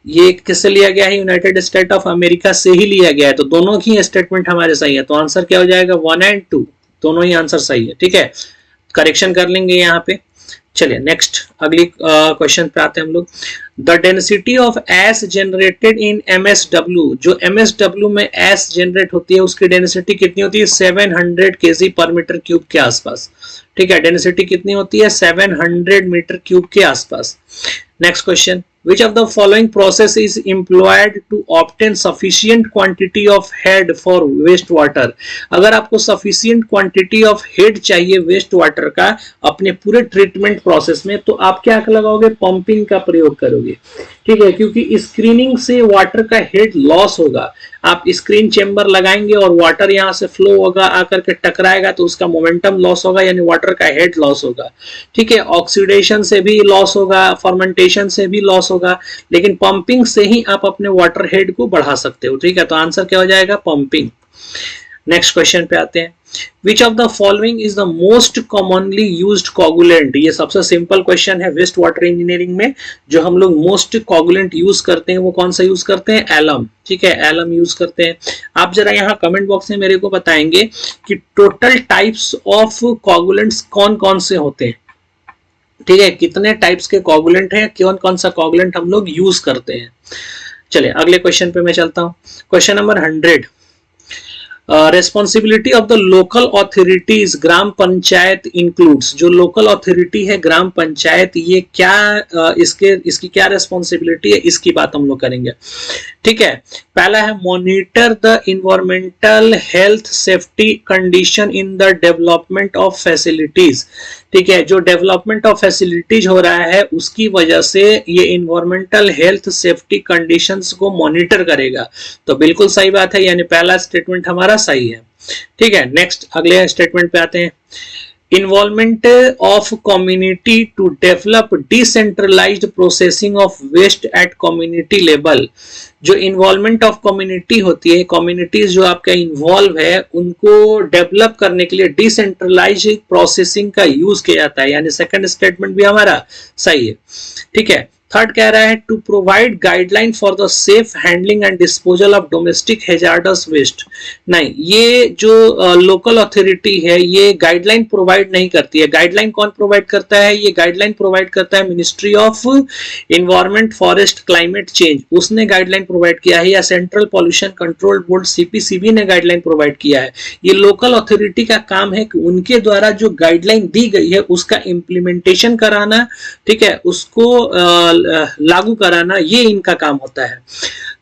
ये किससे लिया गया है? यूनाइटेड स्टेट ऑफ अमेरिका से ही लिया गया है। तो दोनों की स्टेटमेंट हमारे सही है, तो आंसर क्या हो जाएगा? 1 एंड 2 दोनों ही आंसर सही है। ठीक है, करेक्शन कर लेंगे यहाँ पे। चलिए नेक्स्ट अगली क्वेश्चन पे आते हैं हम लोग। The density of S generated in MSW, जो MSW में एस जनरेट होती है उसकी डेंसिटी कितनी होती है? 700 kg पर मीटर क्यूब के आसपास। ठीक है, डेंसिटी कितनी होती है? 700 मीटर क्यूब के आसपास। Next question, which of the following process is employed to obtain sufficient quantity of head for waste water? अगर आपको sufficient quantity of head चाहिए waste water का अपने पूरे ट्रीटमेंट प्रोसेस में, तो आप क्या लगाओगे? पंपिंग का प्रयोग करोगे। ठीक है, क्योंकि स्क्रीनिंग से वाटर का हेड लॉस होगा। आप स्क्रीन चेंबर लगाएंगे और वाटर यहां से फ्लो होगा, आकर के टकराएगा तो उसका मोमेंटम लॉस होगा, यानी वाटर का हेड लॉस होगा। ठीक है, ऑक्सीडेशन से भी लॉस होगा, फर्मेंटेशन से भी लॉस होगा, लेकिन पंपिंग से ही आप अपने वाटर हेड को बढ़ा सकते हो। ठीक है, तो आंसर क्या हो जाएगा? पंपिंग। नेक्स्ट क्वेश्चन पे आते हैं। Which of the following is the most commonly used coagulant? ये सबसे सिंपल क्वेश्चन है वेस्ट वाटर इंजीनियरिंग में। जो हम लोग मोस्ट कोगुलेंट यूज करते हैं वो कौन सा यूज करते हैं? एलम। ठीक है, एलम यूज करते हैं। आप जरा यहाँ कमेंट बॉक्स में मेरे को बताएंगे कि टोटल टाइप्स ऑफ कोगुलेंट्स कौन कौन से होते हैं। ठीक है, कितने टाइप्स के कोगुलेंट हैं, कौन कौन सा कोगुलेंट हम लोग यूज करते हैं। चलिए अगले क्वेश्चन पे मैं चलता हूँ। Question number 100। Responsibility of the local authorities gram panchayat includes. जो लोकल ऑथोरिटी है ग्राम पंचायत, ये क्या इसकी क्या रेस्पॉन्सिबिलिटी है, इसकी बात हम लोग करेंगे। ठीक है, पहला है monitor the environmental health safety condition in the development of facilities. ठीक है, जो डेवलपमेंट ऑफ फैसिलिटीज हो रहा है उसकी वजह से ये इन्वायरमेंटल हेल्थ सेफ्टी कंडीशंस को मॉनिटर करेगा। तो बिल्कुल सही बात है, यानी पहला स्टेटमेंट हमारा सही है। ठीक है, नेक्स्ट अगले स्टेटमेंट पे आते हैं। Involvement of community to develop decentralized processing of waste at community level. जो इन्वॉल्वमेंट ऑफ कम्युनिटी होती है, कम्युनिटीज जो आपका इन्वॉल्व है उनको डेवलप करने के लिए डिसेंट्रलाइज्ड प्रोसेसिंग का यूज किया जाता है, यानी सेकंड स्टेटमेंट भी हमारा सही है। ठीक है, थर्ड कह रहा है to provide guideline for the safe handling and disposal of domestic hazardous waste. नहीं, ये जो लोकल अथॉरिटी है ये गाइडलाइन प्रोवाइड नहीं करती है। गाइडलाइन कौन प्रोवाइड करता है? ये गाइडलाइन प्रोवाइड करता है ministry of environment forest climate change, उसने गाइडलाइन प्रोवाइड किया है, या central pollution control board CPCB ने गाइडलाइन प्रोवाइड किया है। ये लोकल अथॉरिटी का काम है कि उनके द्वारा जो गाइडलाइन दी गई है उसका इंप्लीमेंटेशन कराना, ठीक है, उसको लागू कराना, ये इनका काम होता है।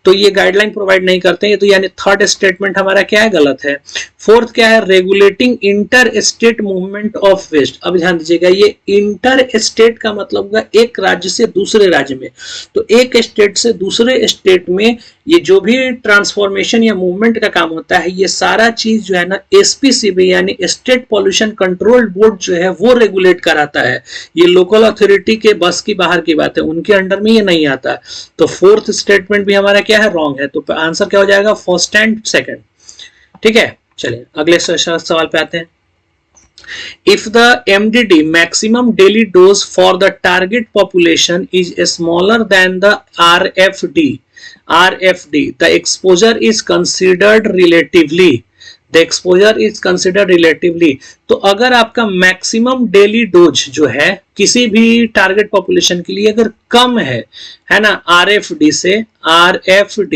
तो ये गाइडलाइन प्रोवाइड नहीं करते हैं, तो यानी थर्ड स्टेटमेंट हमारा क्या है? गलत है। फोर्थ क्या है? Regulating inter state movement of waste. अब ध्यान दीजिएगा, ये इंटर स्टेट का मतलब होगा एक राज्य से दूसरे राज्य में। तो एक स्टेट से दूसरे स्टेट में ये जो भी ट्रांसफॉर्मेशन या मूवमेंट का काम होता है, ये सारा चीज जो है ना SPCB यानी स्टेट पॉल्यूशन कंट्रोल बोर्ड जो है वो रेगुलेट कराता है। ये लोकल अथॉरिटी के बस की बाहर की बात है, उनके अंडर में ये नहीं आता। तो फोर्थ स्टेटमेंट भी हमारा क्या है? रॉन्ग है। तो आंसर क्या हो जाएगा? First and second. ठीक है, चलिए अगले सवाल पे आते हैं। If the MDD maximum daily dose for the target population is smaller than the RFD, the exposure is considered relatively. The exposure is considered relatively. तो अगर आपका मैक्सिमम डेली डोज जो है किसी भी टारगेट पॉपुलेशन के लिए अगर कम है ना, RFD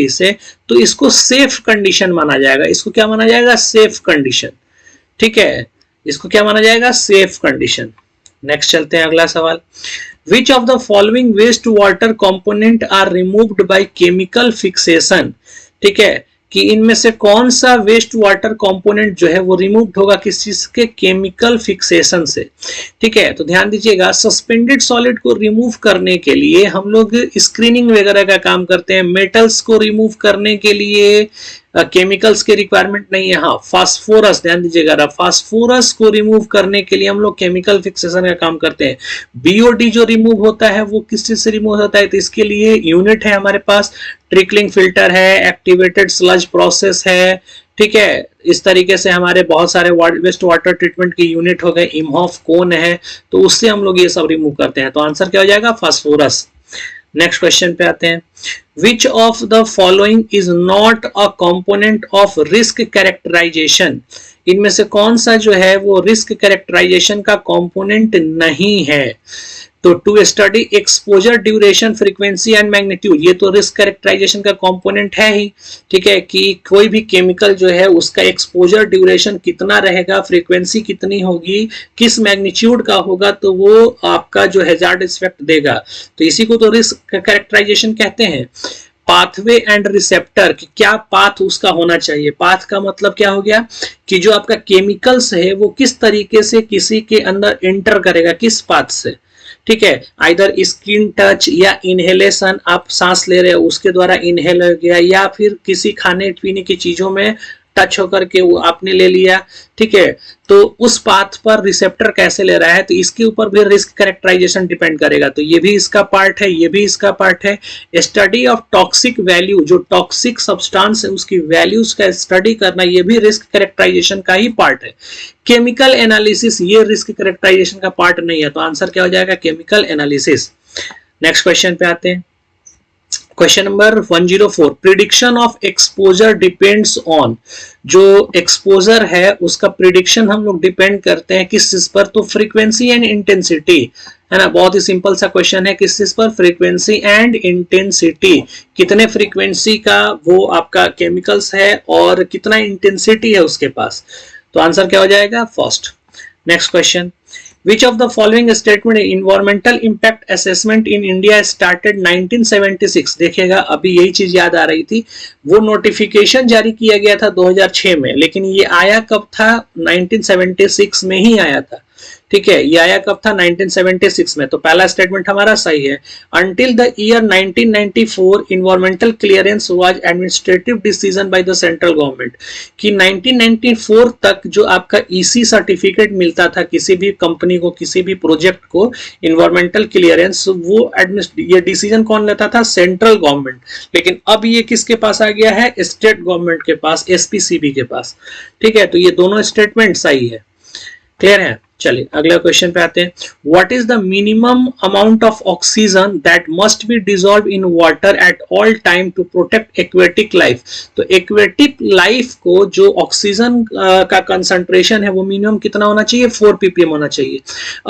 से, तो इसको सेफ कंडीशन माना जाएगा। इसको क्या माना जाएगा? Safe condition. ठीक है, इसको क्या माना जाएगा? Safe condition. नेक्स्ट चलते हैं अगला सवाल। Which of the following waste water component are removed by chemical fixation? ठीक है, कि इनमें से कौन सा वेस्ट वाटर कंपोनेंट जो है वो रिमूव होगा किस चीज के? केमिकल फिक्सेशन से। ठीक है, तो ध्यान दीजिएगा, सस्पेंडेड सॉलिड को रिमूव करने के लिए हम लोग स्क्रीनिंग वगैरह का काम करते हैं। मेटल्स को रिमूव करने के लिए केमिकल्स के रिक्वायरमेंट नहीं है। हाँ, फास्फोरस, ध्यान दीजिएगा, फास्फोरस को रिमूव करने के लिए हम लोग केमिकल फिक्सेशन का काम करते हैं। BOD जो रिमूव होता है वो किस चीज से रिमूव होता है? तो इसके लिए यूनिट है हमारे पास, ट्रिकलिंग फिल्टर है, एक्टिवेटेड स्लज प्रोसेस है। ठीक है, इस तरीके से हमारे बहुत सारे वेस्ट वाटर ट्रीटमेंट के यूनिट हो गए, इमहॉफ कोन है, तो उससे हम लोग ये सब रिमूव करते हैं। तो आंसर क्या हो जाएगा? फास्फोरस। नेक्स्ट क्वेश्चन पे आते हैं। Which of the following is not a component of risk characterization, इनमें से कौन सा जो है वो रिस्क कैरेक्टराइजेशन का कंपोनेंट नहीं है। तो to study exposure duration frequency and magnitude, ये तो रिस्क कैरेक्टराइजेशन का कंपोनेंट है ही, ठीक है, कि कोई भी केमिकल जो है उसका एक्सपोजर ड्यूरेशन कितना रहेगा, फ्रीक्वेंसी कितनी होगी, किस मैग्नीट्यूड का होगा, तो वो आपका जो हैजार्ड इफेक्ट देगा। तो इसी को तो रिस्क कैरेक्टराइजेशन कहते हैं। पाथवे एंड रिसेप्टर, कि क्या पाथ उसका होना चाहिए। पाथ का मतलब क्या हो गया कि जो आपका केमिकल्स है वो किस तरीके से किसी के अंदर एंटर करेगा, किस पाथ से, ठीक है, आइदर स्किन टच या इनहेलेशन, आप सांस ले रहे हो उसके द्वारा इनहेल हो गया, या फिर किसी खाने पीने की चीजों में टच होकर के वो आपने ले लिया, ठीक है, तो उस पाथ पर रिसेप्टर कैसे ले रहा है, तो इसके ऊपर भी रिस्क कैरेक्टराइजेशन डिपेंड करेगा। तो ये भी इसका पार्ट है, ये भी इसका पार्ट है। स्टडी ऑफ टॉक्सिक वैल्यू, जो टॉक्सिक सब्सटेंस है उसकी वैल्यूज का स्टडी करना, ये भी रिस्क कैरेक्टराइजेशन का ही पार्ट है। केमिकल एनालिसिस, ये रिस्क कैरेक्टराइजेशन का पार्ट नहीं है, तो आंसर क्या हो जाएगा, केमिकल एनालिसिस। नेक्स्ट क्वेश्चन पे आते हैं। Question number 104, prediction of exposure depends on, जो एक्सपोजर है उसका प्रिडिक्शन हम लोग डिपेंड करते हैं किस चीज पर, तो फ्रीक्वेंसी एंड इंटेंसिटी, है ना, बहुत ही सिंपल सा क्वेश्चन है, किस चीज पर, फ्रीक्वेंसी एंड इंटेंसिटी, कितने फ्रीक्वेंसी का वो आपका केमिकल्स है और कितना इंटेंसिटी है उसके पास, तो आंसर क्या हो जाएगा, first. Next question, Which of the following statement environmental impact assessment in India started 1976, देखिएगा अभी यही चीज याद आ रही थी, वो नोटिफिकेशन जारी किया गया था 2006 में, लेकिन ये आया कब था, 1976 में ही आया था, ठीक है, ये आया कब था, 1976 में। तो पहला स्टेटमेंट हमारा सही है। Until the year 1994 environmental clearance was administrative decision by the central government, कि 1994 तक जो आपका EC सर्टिफिकेट मिलता था किसी भी कंपनी को, किसी भी प्रोजेक्ट को, इन्वायरमेंटल क्लियरेंस, वो ये डिसीजन कौन लेता था, सेंट्रल गवर्नमेंट। लेकिन अब ये किसके पास आ गया है, स्टेट गवर्नमेंट के पास, SPCB के पास, ठीक है, तो ये दोनों स्टेटमेंट सही है। क्लियर है, चलिए अगला क्वेश्चन पे आते हैं। What is the minimum amount of oxygen that must be dissolve in water at all time to protect aquatic life, तो एक्वेटिक लाइफ को जो ऑक्सीजन का कंसंट्रेशन है वो मिनिमम कितना होना चाहिए, 4 ppm होना चाहिए।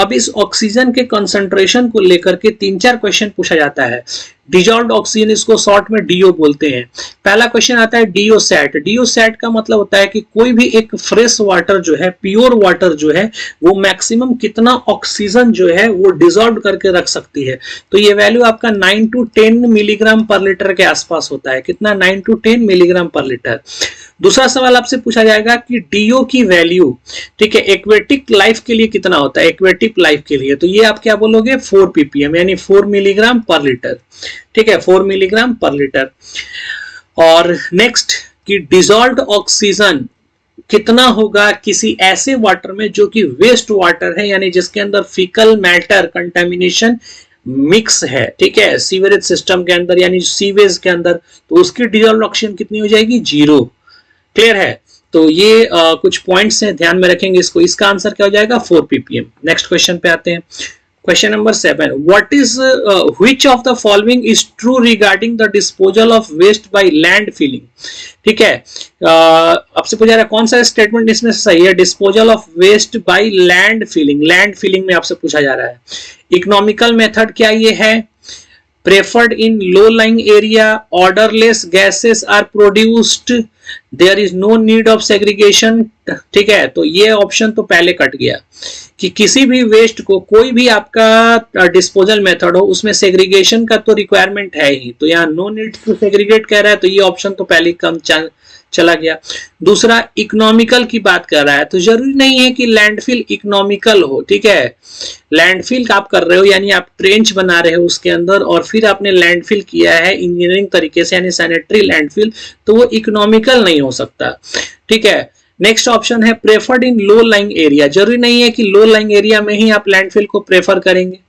अब इस ऑक्सीजन के कंसंट्रेशन को लेकर के 3-4 क्वेश्चन पूछा जाता है। डिजॉल्व्ड ऑक्सीजन, इसको शॉर्ट में डीओ बोलते हैं। पहला क्वेश्चन आता है डीओ सैट। डीओ सैट का मतलब होता है कि कोई भी एक फ्रेश वाटर जो है, प्योर वाटर जो है, वो मैक्सिमम कितना ऑक्सीजन जो है वो डिजॉल्व करके रख सकती है, तो ये वैल्यू आपका 9 to 10 मिलीग्राम पर लीटर के आसपास होता है। कितना, 9 to 10 मिलीग्राम पर लीटर। दूसरा सवाल आपसे पूछा जाएगा कि डीओ की वैल्यू, ठीक है, एक्वेटिक लाइफ के लिए कितना होता है, एक्वेटिक लाइफ के लिए, तो ये आप क्या बोलोगे, 4 ppm, यानी 4 मिलीग्राम पर लीटर, ठीक है, 4 मिलीग्राम पर लीटर। और नेक्स्ट कि डिसॉल्व्ड ऑक्सीजन कितना होगा किसी ऐसे वाटर में जो कि वेस्ट वाटर है, यानी जिसके अंदर फीकल मैटर कंटेमिनेशन मिक्स है, ठीक है, सीवरेज सिस्टम के अंदर, यानी सीवेज के अंदर, तो उसकी डिसॉल्व्ड ऑक्सीजन कितनी हो जाएगी, 0। क्लियर है, तो ये कुछ पॉइंट्स हैं, ध्यान में रखेंगे इसको। इसका आंसर क्या हो जाएगा, 4 ppm। नेक्स्ट क्वेश्चन पे आते हैं। Question number 7, what is which of the following is true regarding the disposal of waste by land filling, ठीक है, आपसे पूछा रहा है कौन सा स्टेटमेंट इसमें से सही है, disposal of waste by land filling, land filling में आपसे पूछा जा रहा है। इकोनॉमिकल मेथड क्या ये है, preferred in low lying area, orderless gases are produced, there is no need of segregation, ठीक है, तो ये ऑप्शन तो पहले कट गया कि किसी भी वेस्ट को, कोई भी आपका डिस्पोजल मेथड हो उसमें सेग्रीगेशन का तो रिक्वायरमेंट है ही, तो यहाँ नो नीड टू सेग्रीगेट कह रहा है, तो ये ऑप्शन तो पहले कम चला गया। दूसरा इकोनॉमिकल की बात कर रहा है, तो जरूरी नहीं है कि लैंडफिल इकोनॉमिकल हो, ठीक है, लैंडफिल आप कर रहे हो यानी आप ट्रेंच बना रहे हो उसके अंदर और फिर आपने लैंडफिल किया है इंजीनियरिंग तरीके से, यानी सैनिटरी लैंडफिल, तो वो इकोनॉमिकल नहीं हो सकता, ठीक है। नेक्स्ट ऑप्शन है प्रेफर्ड इन लो लाइंग एरिया, जरूरी नहीं है कि लो लाइंग एरिया में ही आप लैंडफिल को प्रेफर करेंगे,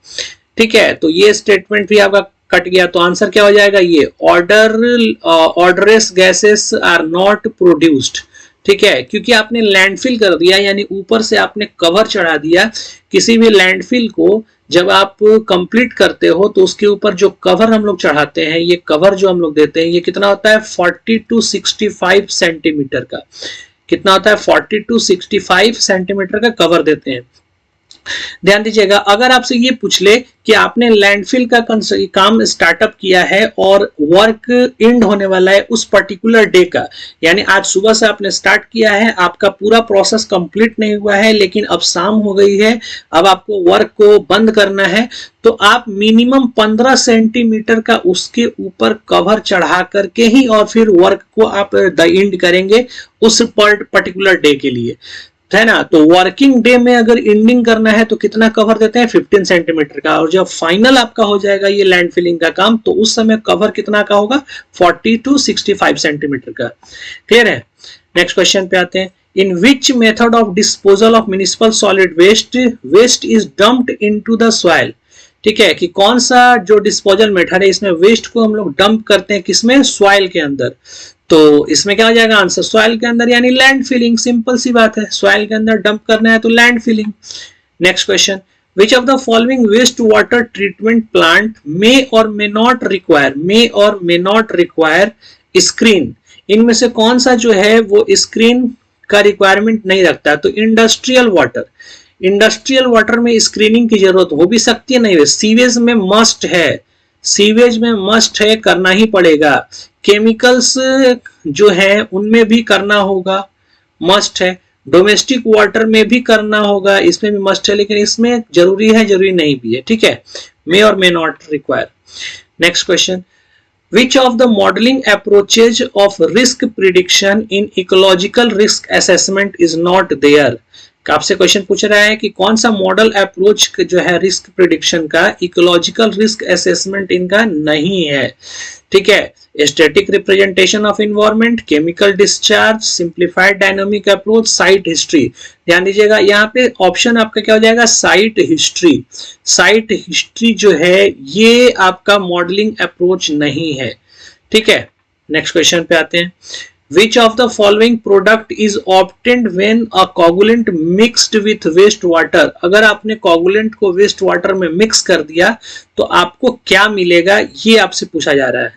ठीक है, तो ये स्टेटमेंट भी आपका कट गया, तो आंसर क्या हो जाएगा, ये odourless gases are not produced, ठीक है, क्योंकि आपने लैंडफिल कर दिया, यानी ऊपर से आपने कवर चढ़ा दिया, किसी भी लैंडफिल को जब आप कंप्लीट करते हो तो उसके ऊपर जो कवर हम लोग चढ़ाते हैं, ये कवर जो हम लोग देते हैं, ये कितना होता है 40 to 65 सेंटीमीटर का। कितना होता है 40 to 65 सेंटीमीटर का कवर देते हैं। ध्यान दीजिएगा, अगर आपसे ये पूछ ले कि आपने लैंडफिल का काम स्टार्टअप किया है और वर्क एंड होने वाला है उस पर्टिकुलर डे का, यानी आज सुबह से आपने स्टार्ट किया है, आपका पूरा प्रोसेस कंप्लीट नहीं हुआ है, लेकिन अब शाम हो गई है, अब आपको वर्क को बंद करना है, तो आप मिनिमम 15 सेंटीमीटर का उसके ऊपर कवर चढ़ा करके ही और फिर वर्क को आप द एंड करेंगे उस पर्टिकुलर डे के लिए, है ना। तो वर्किंग डे में अगर एंडिंग करना है तो कितना कवर देते हैं 15 सेंटीमीटर का, और जब फाइनल आपका हो जाएगा ये लैंड फिलिंग का काम तो उस समय कवर कितना का होगा 40 to 65 सेंटीमीटर का। क्लियर है। नेक्स्ट क्वेश्चन पे आते हैं। In which method of disposal of municipal solid waste is dumped into the soil. ठीक है, कि कौन सा जो डिस्पोजल मेथड है इसमें वेस्ट को हम लोग डंप करते हैं, किसमें, सॉइल के अंदर। तो इसमें क्या हो जाएगा आंसर, सॉइल के अंदर, यानी लैंड फिलिंग। सिंपल सी बात है, सॉइल के अंदर डंप करना है तो land filling. Next question, which of the following waste water treatment plant may और मे नॉट रिक्वायर स्क्रीन। इनमें से कौन सा जो है वो स्क्रीन का रिक्वायरमेंट नहीं रखता। तो इंडस्ट्रियल वाटर में स्क्रीनिंग की जरूरत हो भी सकती है, नहीं, सीवेज में मस्ट है, करना ही पड़ेगा। केमिकल्स जो है उनमें भी करना होगा, मस्ट है। डोमेस्टिक वाटर में भी करना होगा, इसमें भी मस्ट है, लेकिन इसमें जरूरी है, जरूरी नहीं भी है। ठीक है, मे और may not require. Next question, which of the modelling approaches of risk prediction in ecological risk assessment is not there. आपसे क्वेश्चन पूछ रहा है कि कौन सा मॉडल अप्रोच जो है रिस्क प्रिडिक्शन का इकोलॉजिकल रिस्क असेसमेंट इनका नहीं है। ठीक है, static representation of environment, chemical discharge, simplified dynamic approach, site history. ध्यान दीजिएगा, यहाँ पे ऑप्शन आपका क्या हो जाएगा, साइट हिस्ट्री। साइट हिस्ट्री जो है ये आपका मॉडलिंग अप्रोच नहीं है। ठीक है, नेक्स्ट क्वेश्चन पे आते हैं। Which of the following product is obtained when a coagulant mixed with waste water? अगर आपने coagulant को waste water में mix कर दिया तो आपको क्या मिलेगा, ये आपसे पूछा जा रहा है।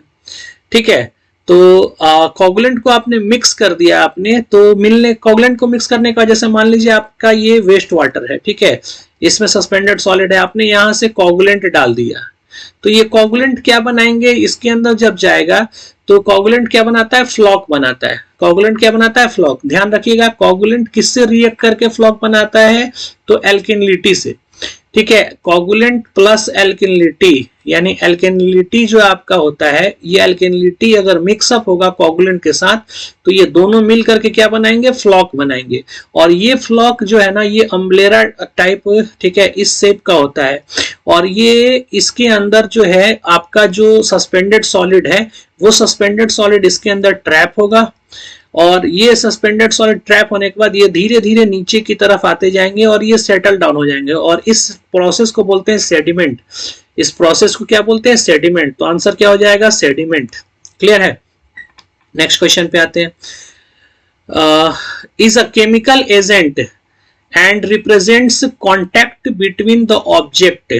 ठीक है, तो कोगुलेंट को आपने मिक्स कर दिया, आपने तो कोगुलेंट को मिक्स करने का, जैसे मान लीजिए आपका ये वेस्ट वाटर है, ठीक है, इसमें सस्पेंडेड सॉलिड है, आपने यहां से कोगुलेंट डाल दिया, तो ये कोगुलेंट क्या बनाएंगे, इसके अंदर जब जाएगा तो कोगुलेंट क्या बनाता है, फ्लॉक बनाता है। कोगुलेंट क्या बनाता है, फ्लॉक। ध्यान रखिएगा, कोगुलेंट किससे रिएक्ट करके फ्लॉक बनाता है, तो एल्केनिलिटी से। ठीक है, कोगुलेंट प्लस एल्केनिलिटी, यानी एल्केनिलिटी जो आपका होता है, ये एल्केनिलिटी अगर मिक्सअप होगा कोगुलेंट के साथ तो ये दोनों मिल करके क्या बनाएंगे, फ्लॉक बनाएंगे। और ये फ्लॉक जो है ना, ये अम्ब्रेला टाइप, ठीक है, इस शेप का होता है। और ये इसके अंदर जो है आपका जो सस्पेंडेड सॉलिड है, वो सस्पेंडेड सॉलिड इसके अंदर ट्रैप होगा, और ये सस्पेंडेड सॉलिड ट्रैप होने के बाद ये धीरे धीरे नीचे की तरफ आते जाएंगे और ये सेटल डाउन हो जाएंगे, और इस प्रोसेस को बोलते हैं सेडिमेंट। इस प्रोसेस को क्या बोलते हैं, सेडिमेंट। तो आंसर क्या हो जाएगा, सेडिमेंट। क्लियर है। नेक्स्ट क्वेश्चन पे आते हैं। Is a chemical agent and represents contact between the object.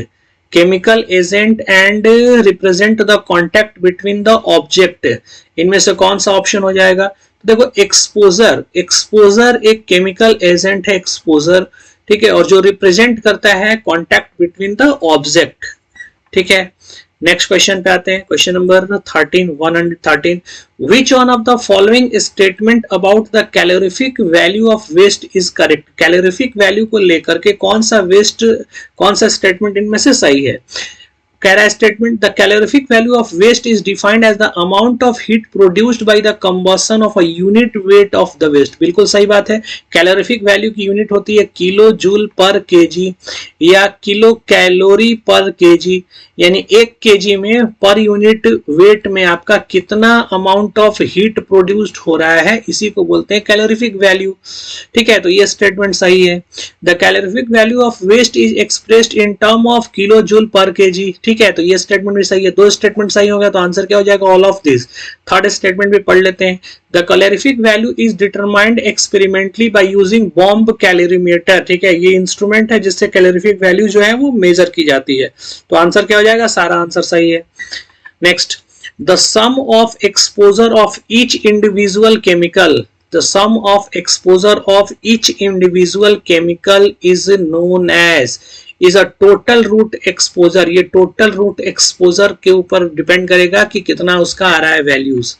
Chemical agent and represent the contact between the object, इनमें से कौन सा ऑप्शन हो जाएगा। तो देखो, एक्सपोजर एक केमिकल एजेंट है, एक्सपोजर, ठीक है, और जो रिप्रेजेंट करता है कॉन्टैक्ट बिटवीन द ऑब्जेक्ट। ठीक है, नेक्स्ट क्वेश्चन पे आते हैं। Question number 113। Which one of the following statement about the calorific value of waste is correct. Calorific value को लेकर के कौन सा स्टेटमेंट इनमें से सही है। कह रहा है statement, the calorific value of waste is defined as the amount of heat produced by the combustion of a unit weight of the waste. बिल्कुल सही बात है। कैलोरीफिक वैल्यू की यूनिट होती है किलो जूल पर केजी या kilo calorie पर KG, यानी 1 केजी में पर यूनिट वेट में आपका कितना अमाउंट ऑफ हीट प्रोड्यूस्ड हो रहा है, इसी को बोलते हैं कैलोरीफिक वैल्यू। ठीक है, तो ये स्टेटमेंट सही है। The calorific value of waste is expressed in term of kilo joule per kg. ठीक है, तो ये स्टेटमेंट भी सही है, दो स्टेटमेंट सही हो गया, तो आंसर क्या हो जाएगा, all of this. Third statement भी पढ़ लेते हैं। The calorific value is determined experimentally by using bomb calorimeter, ठीक है, ये इंस्ट्रूमेंट है जिससे कैलोरीफिक वैल्यू जो है वो मेजर की जाती है। तो आंसर क्या हो जाएगा, सारा आंसर सही है। Next, the sum of exposure of each individual chemical, the sum of exposure of each individual chemical is known as, is a total root exposure। ये total root exposure के ऊपर डिपेंड करेगा कि कितना उसका आ रहा है वैल्यूज,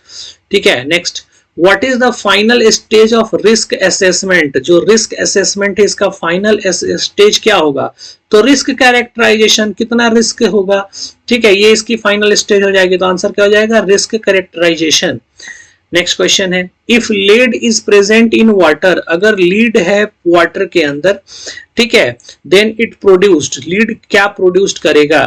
ठीक है। Next, what is the final stage of risk assessment, जो रिस्क असेसमेंट है इसका फाइनल स्टेज क्या होगा, तो रिस्क कैरेक्टराइजेशन, कितना रिस्क होगा, ठीक है, ये इसकी फाइनल स्टेज हो जाएगी। तो आंसर क्या हो जाएगा, रिस्क कैरेक्टराइजेशन। नेक्स्ट क्वेश्चन है, if lead is present in water, अगर लीड है वाटर के अंदर, ठीक है, देन इट प्रोड्यूस्ड, लीड क्या प्रोड्यूस्ड करेगा,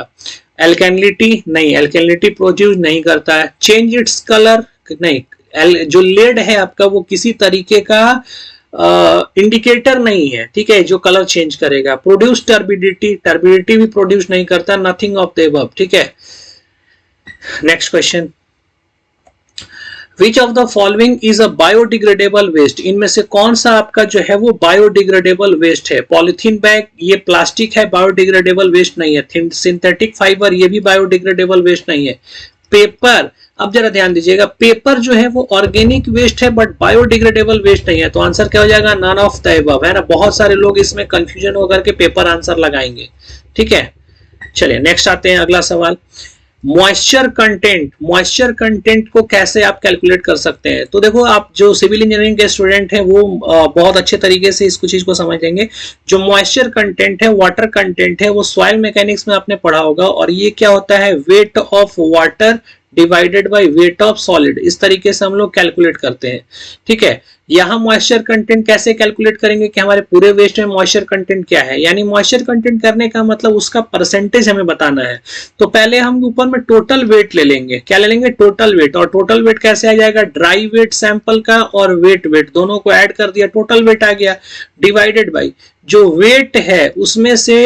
एल्केनिलिटी, नहीं, एल्केनिलिटी प्रोड्यूस नहीं करता है। चेंज इट्स कलर, नहीं, जो लीड है आपका वो किसी तरीके का इंडिकेटर नहीं है, ठीक है, जो कलर चेंज करेगा। प्रोड्यूस टर्बिडिटी, टर्बिडिटी भी प्रोड्यूस नहीं करता, नथिंग ऑफ द अबव, ठीक है। Next question, Which of the following is a biodegradable waste, इनमें से कौन सा आपका जो है वो बायोडिग्रेडेबल वेस्ट है। पॉलिथीन बैग, ये प्लास्टिक है, बायोडिग्रेडेबल वेस्ट नहीं है। सिंथेटिक फाइबर, ये भी बायोडिग्रेडेबल वेस्ट नहीं है। पेपर, अब जरा ध्यान दीजिएगा, पेपर जो है वो ऑर्गेनिक वेस्ट है बट बायोडिग्रेडेबल वेस्ट नहीं है। तो आंसर क्या हो जाएगा, नन ऑफ द अबव, है ना। बहुत सारे लोग इसमें कंफ्यूजन होकर के पेपर आंसर लगाएंगे, ठीक है। चलिए नेक्स्ट आते हैं, अगला सवाल, मॉइस्चर कंटेंट, मॉइस्चर कंटेंट को कैसे आप कैलकुलेट कर सकते हैं। तो देखो, आप जो सिविल इंजीनियरिंग के स्टूडेंट हैं वो बहुत अच्छे तरीके से इसको चीज को समझेंगे। जो मॉइस्चर कंटेंट है, वाटर कंटेंट है, वो सॉइल मैकेनिक्स में आपने पढ़ा होगा, और ये क्या होता है, weight of water divided by weight of solid, इस तरीके से हम लोग कैलकुलेट करते हैं, ठीक है। यहाँ मॉइस्चर कंटेंट कैसे कैलकुलेट करेंगे कि हमारे पूरे वेस्ट में मॉइस्चर कंटेंट क्या है, यानी मॉइस्चर कंटेंट करने का मतलब उसका परसेंटेज हमें बताना है। तो पहले हम ऊपर में टोटल वेट ले लेंगे, क्या ले लेंगे, टोटल वेट। और टोटल वेट कैसे आ जाएगा, ड्राई वेट सैंपल का और वेट दोनों को ऐड कर दिया, टोटल वेट आ गया, डिवाइडेड बाई जो वेट है उसमें से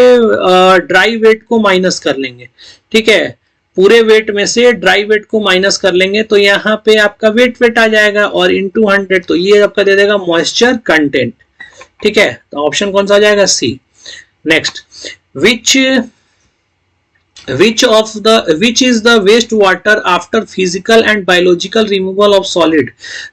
ड्राई वेट को माइनस कर लेंगे, ठीक है, पूरे वेट में से ड्राई वेट को माइनस कर लेंगे, तो यहाँ पे आपका वेट आ जाएगा, और इनटू 100, तो ये आपका दे देगा मॉइस्चर कंटेंट, ठीक है। तो ऑप्शन कौन सा आ जाएगा, C. Next, which is the waste water after physical and biological removal of solid,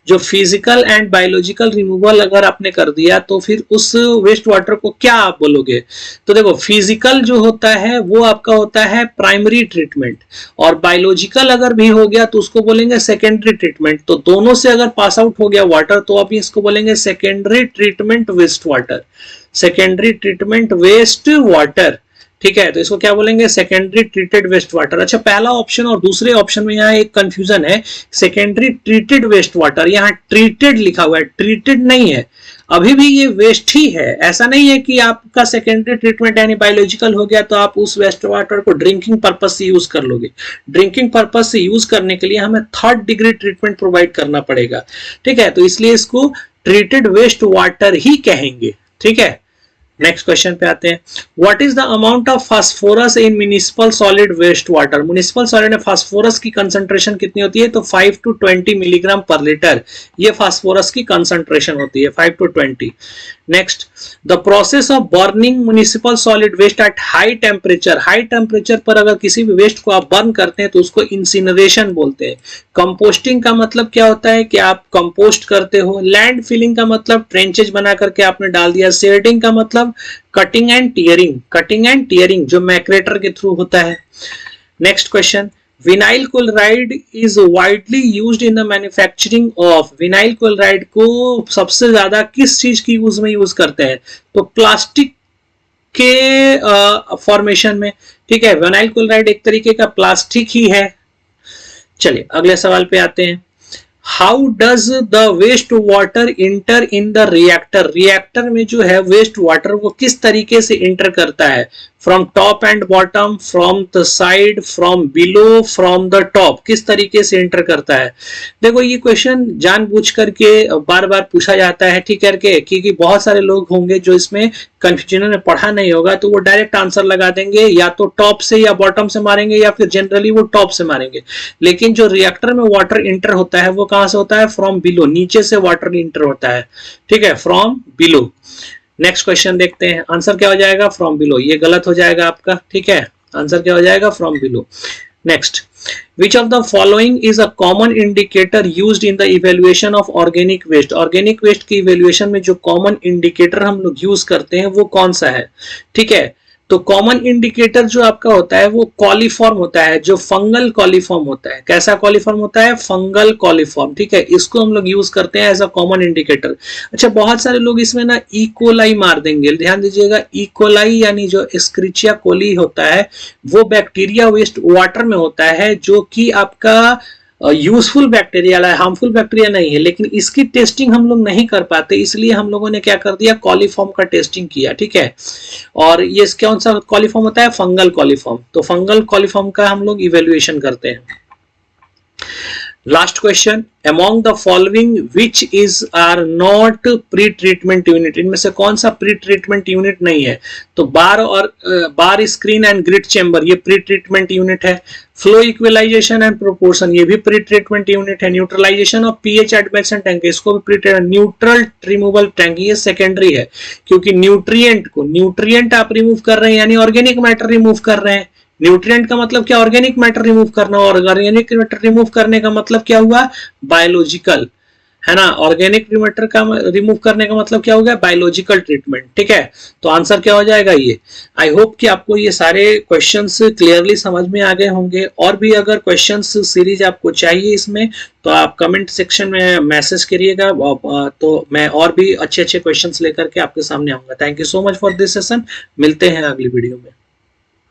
जो physical and biological removal अगर आपने कर दिया तो फिर उस वेस्ट वाटर को क्या आप बोलोगे। तो देखो, फिजिकल जो होता है वो आपका होता है प्राइमरी ट्रीटमेंट, और बायोलॉजिकल अगर भी हो गया तो उसको बोलेंगे सेकेंडरी ट्रीटमेंट। तो दोनों से अगर पास आउट हो गया वाटर तो अभी इसको बोलेंगे secondary treatment waste water, secondary treatment waste water, ठीक है। तो इसको क्या बोलेंगे, सेकेंडरी ट्रीटेड वेस्ट वाटर। अच्छा, पहला ऑप्शन और दूसरे ऑप्शन में यहाँ एक कंफ्यूजन है, सेकेंडरी ट्रीटेड वेस्ट वाटर, यहाँ ट्रीटेड लिखा हुआ है, ट्रीटेड नहीं है, अभी भी ये वेस्ट ही है। ऐसा नहीं है कि आपका सेकेंडरी ट्रीटमेंट यानी बायोलॉजिकल हो गया तो आप उस वेस्ट वाटर को ड्रिंकिंग पर्पज से यूज कर लोगे। ड्रिंकिंग पर्पज से यूज करने के लिए हमें 3rd डिग्री ट्रीटमेंट प्रोवाइड करना पड़ेगा, ठीक है। तो इसलिए इसको ट्रीटेड वेस्ट वाटर ही कहेंगे, ठीक है। नेक्स्ट क्वेश्चन पे आते हैं, what is the amount of phosphorus in municipal solid waste water. Municipal solid में फास्फोरस की कंसंट्रेशन कितनी होती है, तो 5 to 20 मिलीग्राम पर लीटर, ये फास्फोरस की कंसंट्रेशन होती है, 5 to 20। Next, the process of burning municipal solid waste at high temperature, high temperature पर अगर किसी भी वेस्ट को आप बर्न करते हैं तो उसको इंसिनरेशन बोलते हैं। कंपोस्टिंग का मतलब क्या होता है कि आप कंपोस्ट करते हो। लैंड फिलिंग का मतलब ट्रेंचेज बना करके आपने डाल दिया। शेडिंग का मतलब cutting and tearing, cutting and tearing जो मैक्रेटर के थ्रू होता है। Next question, vinyl chloride is widely used in the manufacturing of, vinyl chloride को सबसे ज्यादा किस चीज की यूज में यूज करते हैं, तो प्लास्टिक के फॉर्मेशन में, ठीक है। विनाइल क्लोराइड एक तरीके का प्लास्टिक ही है। चलिए अगले सवाल पे आते हैं, how does the waste water enter in the reactor, reactor में जो है वेस्ट वाटर वो किस तरीके से इंटर करता है। From top and bottom, from the side, from below, from the top, किस तरीके से एंटर करता है। देखो ये क्वेश्चन जानबूझ करके बार बार पूछा जाता है, ठीक करके, क्योंकि बहुत सारे लोग होंगे जो इसमें कंफ्यूजन में पढ़ा नहीं होगा, तो वो डायरेक्ट आंसर लगा देंगे, या तो टॉप से या बॉटम से मारेंगे, या फिर जनरली वो टॉप से मारेंगे। लेकिन जो रिएक्टर में वाटर इंटर होता है वो कहां से होता है, फ्रॉम बिलो, नीचे से वाटर इंटर होता है, ठीक है, फ्रॉम बिलो। नेक्स्ट क्वेश्चन देखते हैं, आंसर क्या हो जाएगा, फ्रॉम बिलो, ये गलत हो जाएगा आपका, ठीक है, आंसर क्या हो जाएगा, from below. Next, which of the following is a common indicator used in the evaluation of organic waste। organic waste की evaluation में जो common indicator हम लोग यूज करते हैं वो कौन सा है, ठीक है। तो कॉमन इंडिकेटर जो आपका होता है वो कॉलीफॉर्म होता है, जो फंगल कॉलीफॉर्म होता है। कैसा कॉलीफॉर्म होता है, फंगल कॉलीफॉर्म, ठीक है, इसको हम लोग यूज करते हैं एज अ कॉमन इंडिकेटर। अच्छा, बहुत सारे लोग इसमें ना इकोलाई मार देंगे, ध्यान दीजिएगा, इकोलाई यानी जो एस्क्रिचिया कोली होता है वो बैक्टीरिया वेस्ट वाटर में होता है, जो कि आपका यूजफुल बैक्टीरिया है, हार्मफुल बैक्टीरिया नहीं है, लेकिन इसकी टेस्टिंग हम लोग नहीं कर पाते, इसलिए हम लोगों ने क्या कर दिया, कॉलीफॉर्म का टेस्टिंग किया, ठीक है। और ये कौन सा कॉलीफॉर्म होता है, फंगल कॉलीफॉर्म। तो फंगल कॉलीफॉर्म का हम लोग इवेल्युएशन करते हैं। Last question, among the following which is are not pre treatment unit. इनमें से कौन सा प्री ट्रीटमेंट यूनिट नहीं है। तो बार और बार स्क्रीन एंड ग्रिड चेंबर ये प्री ट्रीटमेंट यूनिट है। फ्लो इक्वलाइजेशन एंड प्रोपोर्शन ये भी प्री ट्रीटमेंट यूनिट है। न्यूट्रलाइजेशन ऑफ पीएच एट बेसन टैंक इसको भी pre treatment. Neutral removal tank ये सेकेंडरी है, क्योंकि न्यूट्रिएंट आप रिमूव कर रहे हैं, यानी ऑर्गेनिक मैटर रिमूव कर रहे हैं। न्यूट्रिएंट का मतलब क्या, ऑर्गेनिक मैटर रिमूव करना, और ऑर्गेनिक मैटर रिमूव करने का मतलब क्या हुआ, बायोलॉजिकल, है ना। ऑर्गेनिक मैटर का रिमूव करने का मतलब क्या हो गया, बायोलॉजिकल ट्रीटमेंट, ठीक है। तो आंसर क्या हो जाएगा ये। आई होप कि आपको ये सारे क्वेश्चंस क्लियरली समझ में आ गए होंगे। और भी अगर क्वेश्चंस सीरीज आपको चाहिए इसमें तो आप कमेंट सेक्शन में मैसेज करिएगा, तो मैं और भी अच्छे अच्छे क्वेश्चंस लेकर के आपके सामने आऊंगा। Thank you so much for this session, मिलते हैं अगली वीडियो में।